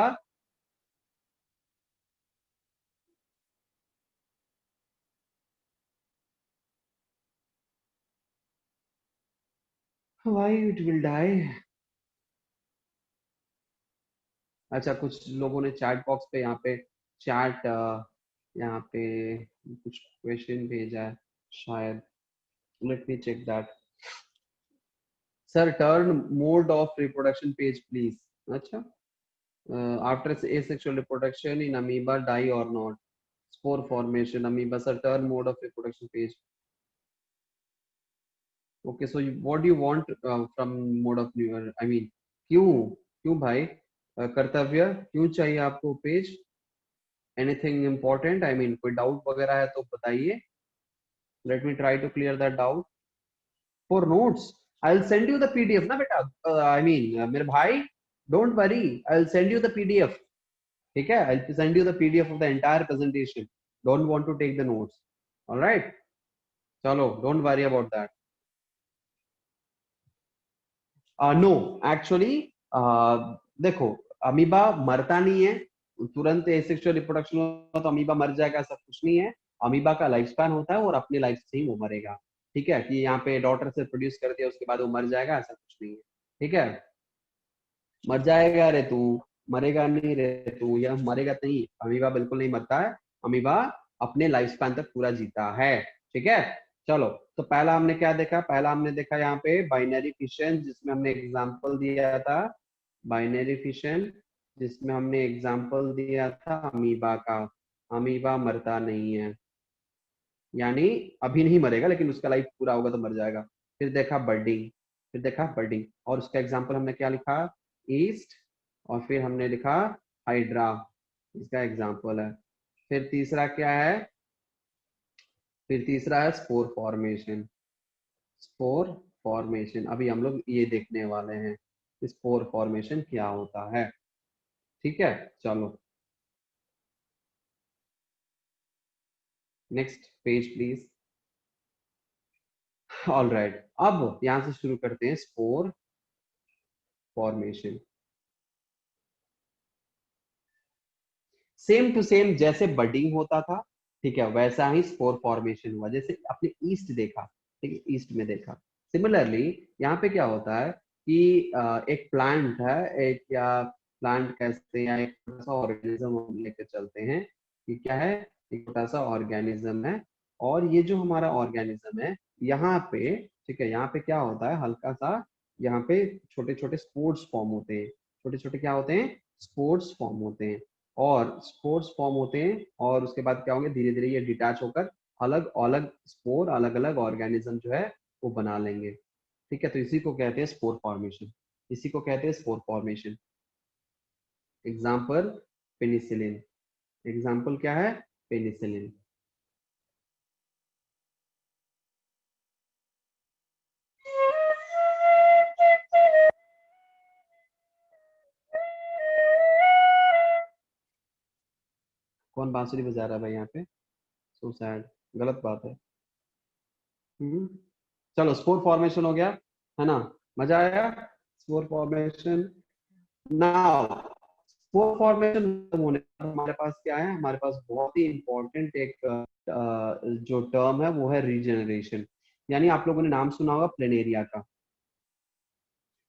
व्हाई इट विल डाई। अच्छा, कुछ लोगों ने चैट बॉक्स पे यहाँ पे चैट यहाँ पे कुछ क्वेश्चन भेजा है शायद, let me check that. Sir turn mode of reproduction page please. अच्छा, after asexual reproduction in amoeba die or not, spore formation amoeba, sir turn mode of reproduction page. Okay, so what do you want from mode of I mean क्यों, क्यों भाई, कर्तव्य क्यों चाहिए आपको page, anything important, I mean कोई डाउट वगैरह है तो बताइए, let me try to clear that doubt. For notes I will send you the PDF ना बेटा, आई मीन मेरे भाई, don't worry, I will send you the PDF, ठीक है। I send you the PDF of the entire presentation, don't want to take the notes, alright. चलो, don't worry about that. No, actually देखो, अमीबा मरता नहीं है तुरंत, एसेक्सुअल रिप्रोडक्शन हो तो अमीबा मर जाएगा, सब कुछ नहीं है। अमीबा का लाइफ स्पैन होता है और अपने लाइफ से ही वो मरेगा। ठीक है, कि यहाँ पे डॉटर से प्रोड्यूस कर दिया उसके बाद वो मर जाएगा, ऐसा कुछ नहीं है। ठीक है, मर जाएगा रे तू, मरेगा नहीं रे तू, यह मरेगा नहीं, अमीबा बिल्कुल नहीं मरता है। अमीबा अपने लाइफ स्पैन तक पूरा जीता है। ठीक है, चलो, तो पहला हमने क्या देखा, पहला हमने देखा यहाँ पे बाइनरी फिशन, जिसमें हमने एग्जांपल दिया था, बाइनरी फिशन जिसमें हमने एग्जांपल दिया था अमीबा का। अमीबा मरता नहीं है, यानी अभी नहीं मरेगा, लेकिन उसका लाइफ पूरा होगा तो मर जाएगा। फिर देखा बर्डिंग, फिर देखा बर्डिंग, और उसका एग्जांपल हमने क्या लिखा, ईस्ट, और फिर हमने लिखा हाइड्रा, इसका एग्जांपल है। फिर तीसरा क्या है, फिर तीसरा है स्पोर फॉर्मेशन। स्पोर फॉर्मेशन अभी हम लोग ये देखने वाले हैं, स्पोर फॉर्मेशन क्या होता है। ठीक है, चलो next page please. All right, अब यहां से शुरू करते हैं spore formation. Same to same जैसे बडिंग होता था, ठीक है, वैसा ही स्पोर फॉर्मेशन हुआ, जैसे आपने ईस्ट देखा, ठीक है, ईस्ट में देखा। सिमिलरली यहाँ पे क्या होता है कि एक प्लांट है, एक या प्लांट कैसे, या एक छोटा सा ऑर्गेनिज्म हम लेकर चलते हैं, कि क्या है, एक छोटा सा ऑर्गेनिज्म है, और ये जो हमारा ऑर्गेनिज्म है यहाँ पे, ठीक है, यहाँ पे क्या होता है, हल्का सा यहाँ पे छोटे छोटे स्पोर्स फॉर्म होते हैं, छोटे छोटे क्या होते हैं, स्पोर्स फॉर्म होते हैं, और स्पोर्स फॉर्म होते हैं, और उसके बाद क्या होंगे, धीरे धीरे ये डिटैच होकर अलग अलग स्पोर, अलग अलग ऑर्गेनिज्म जो है वो बना लेंगे। ठीक है, तो इसी को कहते हैं स्पोर फॉर्मेशन, इसी को कहते हैं spore formation. Example penicillin, example क्या है, पेनिसिलिन। कौन बांसुरी बजा रहा है भाई यहाँ पे, सो सैड, गलत बात है। हम्म, चलो स्पोर फॉर्मेशन हो गया, है ना, मजा आया spore formation. Now spore formation होने पर हमारे पास क्या है, हमारे पास बहुत ही इंपॉर्टेंट एक जो टर्म है वो है रीजनरेशन। यानी आप लोगों ने नाम सुना होगा प्लेनेरिया का।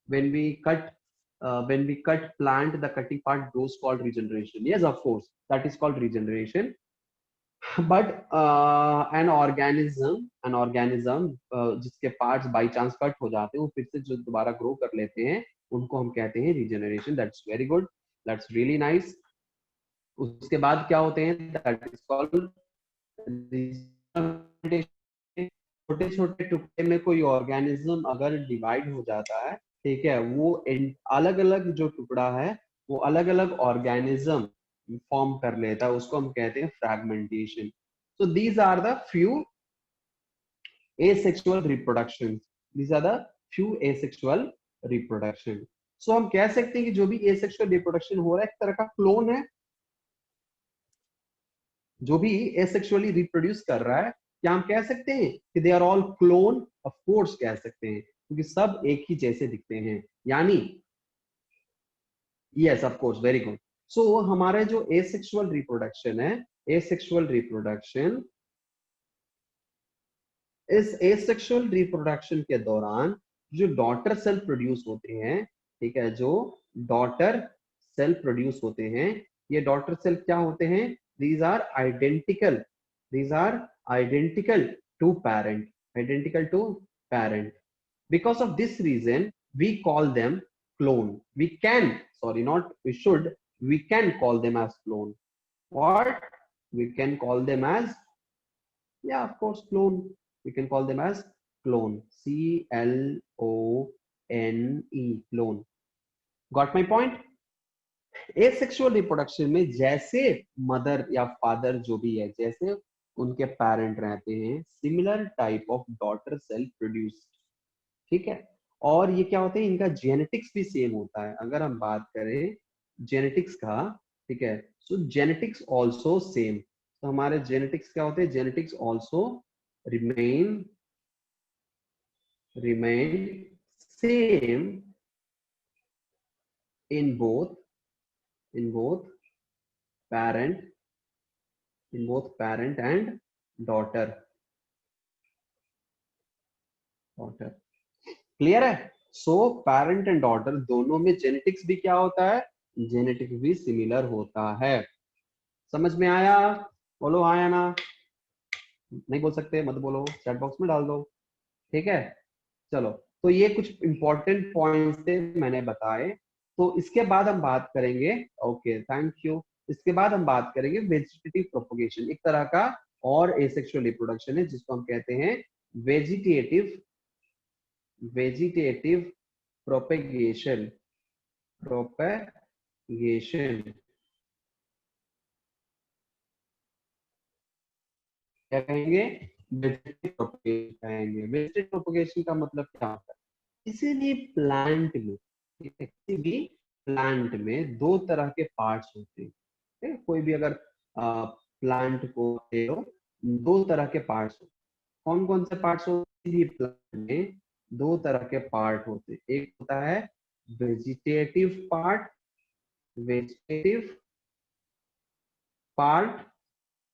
when we cut when we cut plant, the cutting part goes called regeneration, yes of course that is called regeneration। But an organism जिसके पार्ट्स बाई चांस कट हो जाते हैं, वो फिर से जो दोबारा ग्रो कर लेते हैं, उनको हम कहते हैं regeneration. That's very good, that's really nice. उसके बाद क्या होते हैं, दैट इज कॉल्ड, छोटे छोटे टुकड़े में कोई ऑर्गेनिज्म अगर डिवाइड हो जाता है, ठीक है, वो अलग अलग जो टुकड़ा है वो अलग अलग ऑर्गेनिज्म फॉर्म कर लेता है, उसको हम कहते हैं fragmentation. So these are the few asexual reproductions. These are the few asexual reproduction. So हम कह सकते हैं कि जो भी asexual reproduction हो रहा है एक तरह का क्लोन है, जो भी asexually reproduce कर रहा है, क्या हम कह सकते हैं कि they are all clone? Of course कह सकते हैं, क्योंकि सब एक ही जैसे दिखते हैं, यानी yes of course, very good। So हमारे जो asexual reproduction है, asexual reproduction, इस एसेक्सुअल रिप्रोडक्शन के दौरान जो डॉटर सेल प्रोड्यूस होते हैं, ठीक है, जो डॉटर सेल प्रोड्यूस होते हैं, ये डॉटर सेल क्या होते हैं, these are identical, these are identical to parent, identical to parent. because of this reason we call them clone, we can, sorry not we should, we can call them as clone, what we can call them as, yeah of course clone, we can call them as clone, clone, clone। got my point। Asexual reproduction में जैसे मदर या फादर जो भी है, जैसे उनके पेरेंट रहते हैं, similar type of daughter cell produced, ठीक है, और ये क्या होते हैं, इनका जेनेटिक्स भी सेम होता है। अगर हम बात करें जेनेटिक्स का, ठीक है, सो जेनेटिक्स ऑल्सो सेम, तो हमारे जेनेटिक्स क्या होते हैं, genetics also remain same in both, in both parent, in both parent and daughter, daughter. Clear है? सो पेरेंट एंड डॉटर दोनों में जेनेटिक्स भी क्या होता है, जेनेटिक्स भी सिमिलर होता है। समझ में आया? बोलो हाँ या ना। नहीं बोल सकते मत बोलो, चैट बॉक्स में डाल दो। ठीक है, चलो। तो ये कुछ इंपॉर्टेंट पॉइंट्स थे मैंने बताए। तो इसके बाद हम बात करेंगे, ओके थैंक यू, इसके बाद हम बात करेंगे वेजिटेटिव प्रोपगेशन, एक तरह का और एसेक्सुअल रिप्रोडक्शन है जिसको हम कहते हैं वेजिटेटिव, वेजिटेटिव प्रोपेगेशन, प्रोपेगेशन क्या कहेंगे, वेजिटेटिव प्रोपेगेशन कहेंगे। वेजिटेटिव प्रोपेगेशन का मतलब क्या होता है, किसी भी प्लांट में, किसी भी प्लांट में दो तरह के पार्ट्स होते हैं। ठीक है? कोई भी अगर प्लांट को ले लो, दो तरह के पार्ट्स होते हैं। कौन कौन से पार्ट्स होते हैं प्लांट में, दो तरह के पार्ट होते हैं। एक होता है वेजिटेटिव पार्ट, वेजिटेटिव पार्ट,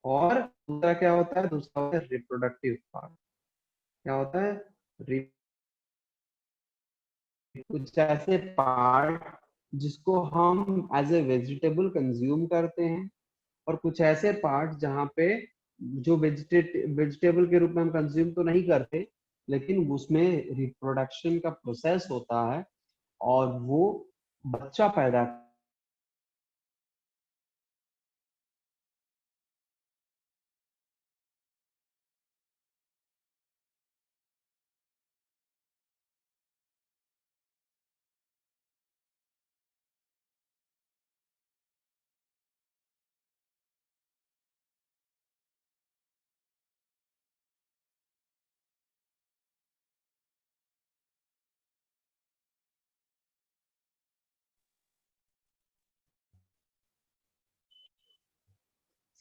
और दूसरा क्या होता है, दूसरा होता है रिप्रोडक्टिव पार्ट। क्या होता है, कुछ ऐसे पार्ट जिसको हम एज ए वेजिटेबल कंज्यूम करते हैं, और कुछ ऐसे पार्ट जहाँ पे जो वेजिटेबल के रूप में हम कंज्यूम तो नहीं करते, लेकिन उसमें रिप्रोडक्शन का प्रोसेस होता है और वो बच्चा पैदा।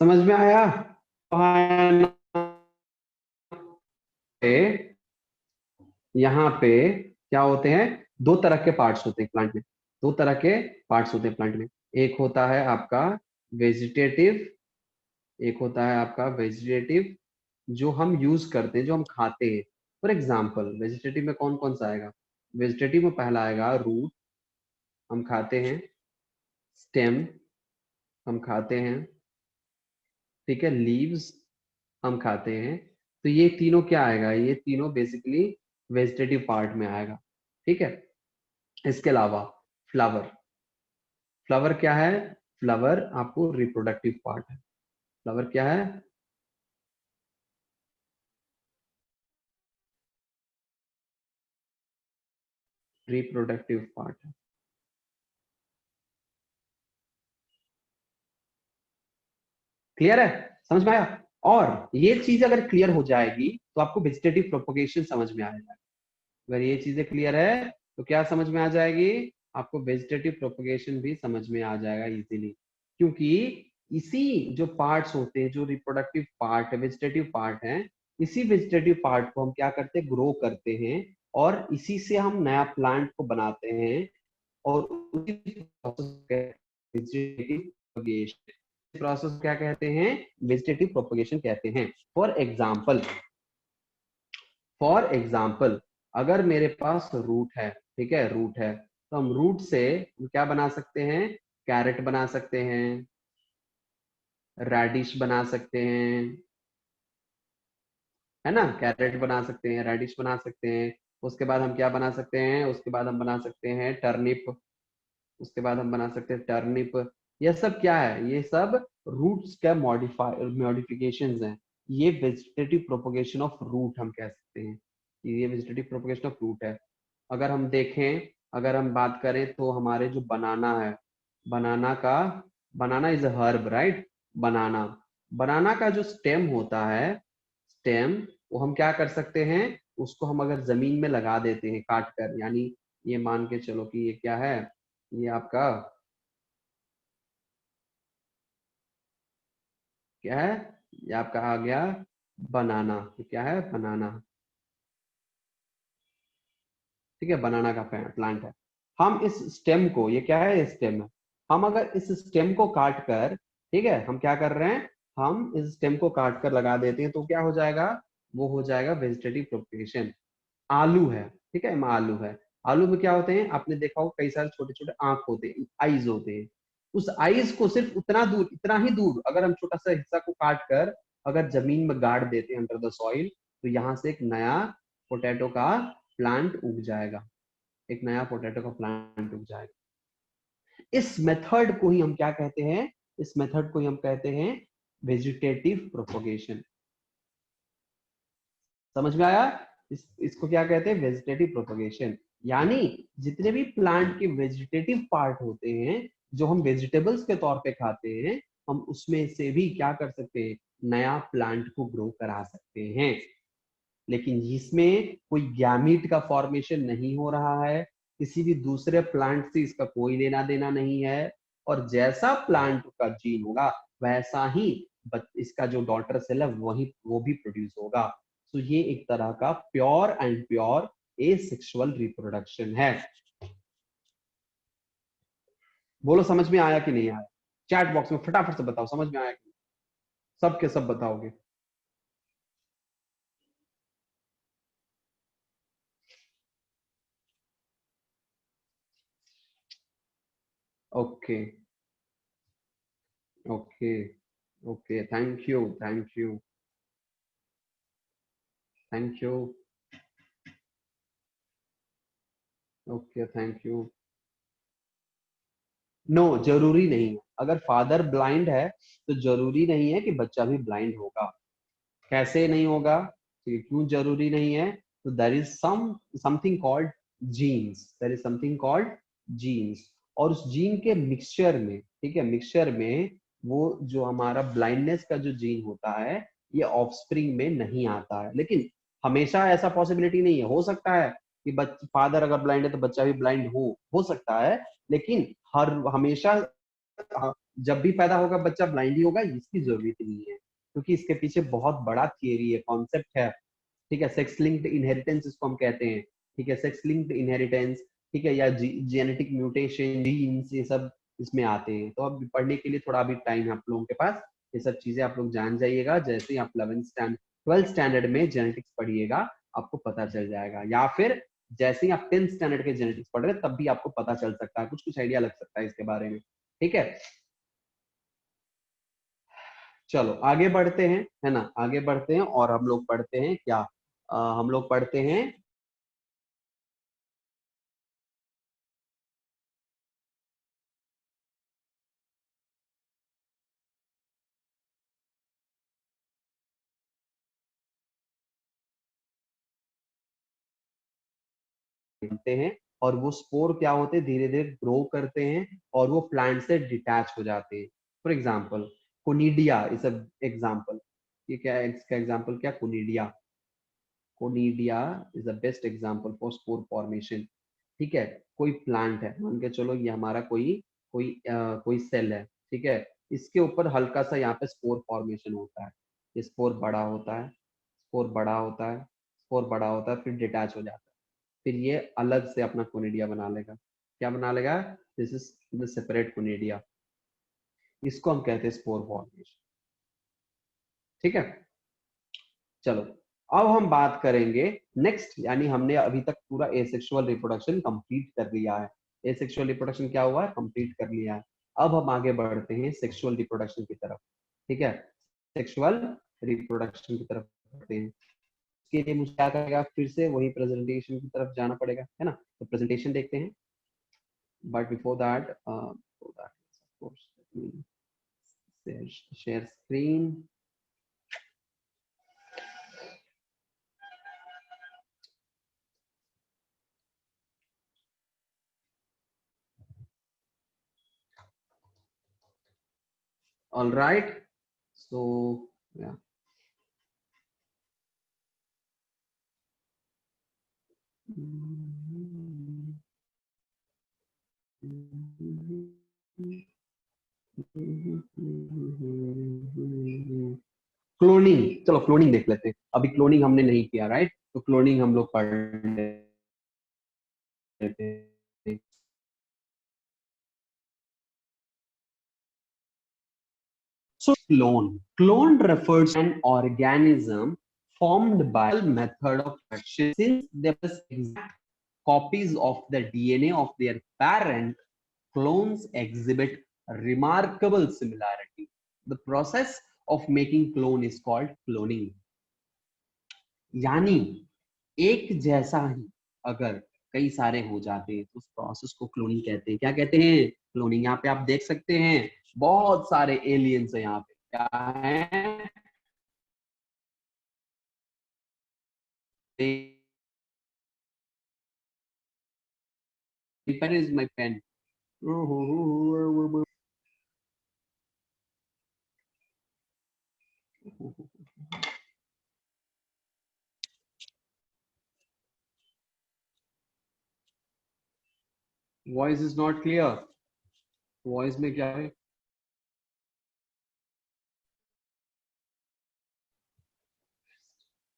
समझ में आया? यहाँ पे क्या होते हैं, दो तरह के पार्ट्स होते हैं प्लांट में, दो तरह के पार्ट्स होते हैं प्लांट में। एक होता है आपका वेजिटेटिव, एक होता है आपका वेजिटेटिव जो हम यूज करते हैं, जो हम खाते हैं। फॉर एग्जाम्पल वेजिटेटिव में कौन कौन सा आएगा, वेजिटेटिव में पहला आएगा रूट, हम खाते हैं, स्टेम हम खाते हैं, ठीक है, लीव्स हम खाते हैं। तो ये तीनों क्या आएगा, ये तीनों बेसिकली वेजिटेटिव पार्ट में आएगा। ठीक है, इसके अलावा फ्लावर, फ्लावर क्या है, फ्लावर आपको रिप्रोडक्टिव पार्ट है। फ्लावर क्या है, रिप्रोडक्टिव पार्ट है। क्लियर है, समझ में आया? और ये चीज अगर क्लियर हो जाएगी तो आपको वेजिटेटिव प्रोपोगेशन समझ में आ जाएगा। अगर ये चीजें क्लियर है तो क्या समझ में आ जाएगी, आपको वेजिटेटिव प्रोपोगेशन भी समझ में आ जाएगा इजीली। क्योंकि इसी जो पार्ट्स होते हैं, जो रिप्रोडक्टिव पार्ट है, वेजिटेटिव पार्ट है, इसी वेजिटेटिव पार्ट को हम क्या करते हैं, ग्रो करते हैं, और इसी से हम नया प्लांट को बनाते हैं, और उसी प्रोसेस क्या कहते हैं, वेजिटेटिव प्रोपोगेशन कहते हैं। फॉर एग्जाम्पल, फॉर एग्जाम्पल अगर मेरे पास रूट है, ठीक है, रूट है, तो हम रूट से क्या बना सकते हैं, कैरेट बना सकते हैं, रेडिश बना सकते हैं, है ना, कैरेट बना सकते हैं, रेडिश बना सकते हैं। उसके बाद हम क्या बना सकते हैं, उसके बाद हम बना सकते हैं टर्निप, उसके बाद हम बना सकते हैं टर्निप। ये सब क्या है, ये सब रूट्स का मॉडिफिकेशंस हैं। ये वेजिटेटिव प्रोपोगेशन ऑफ रूट हम कह सकते हैं, ये वेजिटेटिव प्रोपोगेशन ऑफ रूट है। अगर हम देखें, अगर हम बात करें तो हमारे जो बनाना है, बनाना का, बनाना इज अ हर्ब राइट, बनाना, बनाना का जो स्टेम होता है, स्टेम, वो हम क्या कर सकते हैं, उसको हम अगर जमीन में लगा देते हैं काट कर, यानी ये मान के चलो कि ये क्या है, ये आपका क्या है, ये आपका आ गया बनाना। ये क्या है, बनाना, ठीक है, बनाना का प्लांट है। हम इस स्टेम को, ये क्या है, स्टेम है, हम अगर इस स्टेम को काट कर, ठीक है, हम क्या कर रहे हैं, हम इस स्टेम को काट कर लगा देते हैं तो क्या हो जाएगा, वो हो जाएगा वेजिटेटिव प्रोपगेशन। आलू है, ठीक है, आलू है। आलू में क्या होते हैं, आपने देखा हो कई सारे छोटे छोटे आंख होते हैं, आईज होते हैं। उस आईज को सिर्फ उतना दूर, इतना ही दूर अगर हम छोटा सा हिस्सा को काट कर अगर जमीन में गाड़ देते हैं अंडर द सॉइल, तो यहाँ से एक नया पोटैटो का प्लांट उग जाएगा, एक नया पोटैटो का प्लांट उग जाएगा। इस मेथड को ही हम क्या कहते हैं, इस मेथड को ही हम कहते हैं वेजिटेटिव प्रोपगेशन। समझ में आया? इसको क्या कहते हैं, वेजिटेटिव प्रोपगेशन। यानी जितने भी प्लांट के वेजिटेटिव पार्ट होते हैं, जो हम वेजिटेबल्स के तौर पे खाते हैं, हम उसमें से भी क्या कर सकते हैं, नया प्लांट को ग्रो करा सकते हैं। लेकिन इसमें कोई गैमीट का फॉर्मेशन नहीं हो रहा है, किसी भी दूसरे प्लांट से इसका कोई लेना देना नहीं है, और जैसा प्लांट का जीन होगा वैसा ही इसका जो डॉटर सेल है वही वो भी प्रोड्यूस होगा। तो ये एक तरह का pure and pure asexual reproduction है। बोलो समझ में आया कि नहीं आया? चैट बॉक्स में फटाफट से बताओ समझ में आया कि नहीं? सब के सब बताओगे? Okay okay okay, thank you thank you thank you. Okay thank you. No, जरूरी नहीं है। अगर फादर ब्लाइंड है तो जरूरी नहीं है कि बच्चा भी ब्लाइंड होगा। कैसे नहीं होगा, ठीक है, क्यों जरूरी नहीं है? तो there is something called genes, there is something called genes. और उस जीन के मिक्सचर में, ठीक है, मिक्सचर में वो जो हमारा ब्लाइंडनेस का जो जीन होता है, ये ऑफस्प्रिंग में नहीं आता है। लेकिन हमेशा ऐसा पॉसिबिलिटी नहीं है, हो सकता है कि फादर अगर ब्लाइंड है तो बच्चा भी ब्लाइंड हो सकता है। लेकिन हर हमेशा जब भी पैदा होगा बच्चा ब्लाइंड ही होगा, इसकी जरूरत नहीं है, क्योंकि इसके पीछे बहुत बड़ा थियरी है, कॉन्सेप्ट है। ठीक है, सेक्स लिंक्ड इनहेरिटेंस इसको हम कहते हैं। ठीक है, सेक्स लिंक्ड इनहेरिटेंस, ठीक है, या जेनेटिक म्यूटेशन, जीन्स, ये सब इसमें आते हैं। तो अब पढ़ने के लिए थोड़ा अभी टाइम है आप लोगों के पास, ये सब चीजें आप लोग जान जाइएगा। जैसे ही आप 12th स्टैंडर्ड में जेनेटिक्स पढ़िएगा आपको पता चल जाएगा, या फिर जैसे ही आप 10th स्टैंडर्ड के जेनेटिक्स पढ़ रहे हैं तब भी आपको पता चल सकता है, कुछ कुछ आइडिया लग सकता है इसके बारे में। ठीक है, चलो आगे बढ़ते हैं, है ना, आगे बढ़ते हैं और हम लोग पढ़ते हैं क्या, हम लोग पढ़ते हैं और वो स्पोर क्या होते हैं, धीरे धीरे ग्रो करते हैं और वो प्लांट से डिटैच हो जाते हैं। For example conidia is a example. ये क्या है, इसका एग्जाम्पल क्या, conidia. Conidia is the best example for spore formation. ठीक है, कोई प्लांट है, मान के चलो ये हमारा कोई सेल है, ठीक है, इसके ऊपर हल्का सा यहाँ पे स्पोर फॉर्मेशन होता है। ये स्पोर बड़ा होता है, स्पोर बड़ा होता है, स्पोर बड़ा होता है, फिर डिटैच हो जाता है, फिर ये अलग से अपना कोनिडिया बना लेगा। क्या बना लेगा? This is the separate conidia. इसको हम कहते हैं स्पोर फॉर्मेशन। ठीक है, चलो अब हम बात करेंगे नेक्स्ट, यानी हमने अभी तक पूरा एसेक्सुअल रिप्रोडक्शन कंप्लीट कर लिया है। एसेक्सुअल रिप्रोडक्शन क्या हुआ है, कंप्लीट कर लिया है। अब हम आगे बढ़ते हैं सेक्सुअल रिप्रोडक्शन की तरफ। ठीक है, सेक्सुअल रिप्रोडक्शन की तरफ बढ़ते हैं। इसके लिए मुझे क्या करेगा, फिर से वही प्रेजेंटेशन की तरफ जाना पड़ेगा, है ना। तो प्रेजेंटेशन देखते हैं, but before that share screen. All right, so yeah. Cloning, चलो क्लोनिंग देख लेते हैं। अभी क्लोनिंग हमने नहीं किया, राइट, तो क्लोनिंग हम लोग पढ़ लेते हैं। So clone refers to an organism formed by a method of selection. Since there was exact copies of the DNA of their parent, clones exhibit remarkable similarity. The process of making clone is called cloning. यानी एक जैसा ही अगर कई सारे हो जाते हैं तो उस प्रोसेस को क्लोनिंग कहते हैं। क्या कहते हैं? क्लोनिंग। यहाँ पे आप देख सकते हैं बहुत सारे एलियंस है यहाँ पे। क्या है? pen is my pen. Voice is not clear. Voice में क्या है?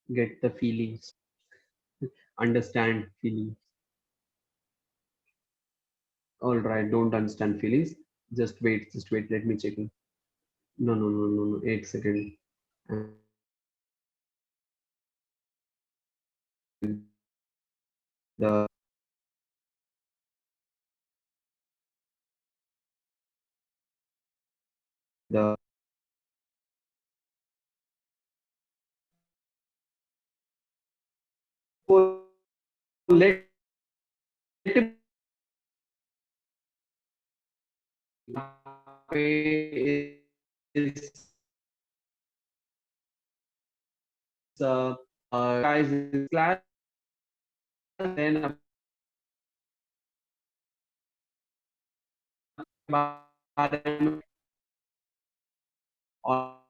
Get the feelings. Understand feelings. All right, don't understand feelings. Just wait, just wait. Let me check. No, no, no, no, no. 8 seconds. The the let is guys class then और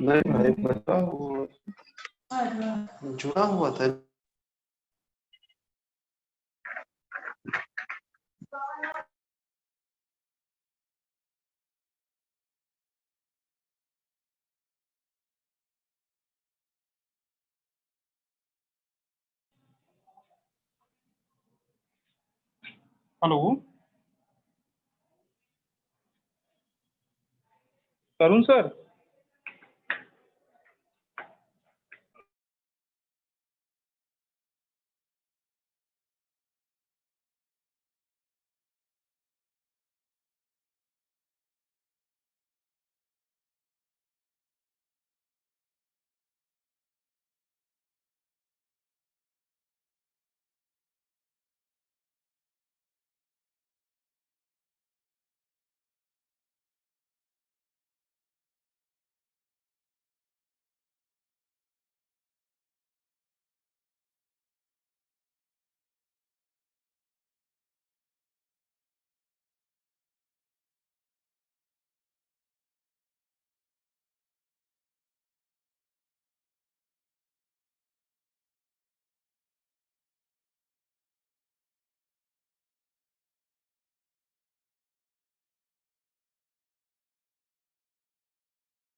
नहीं भाई बता, वो जुड़ा हुआ था। हेलो तरुण सर।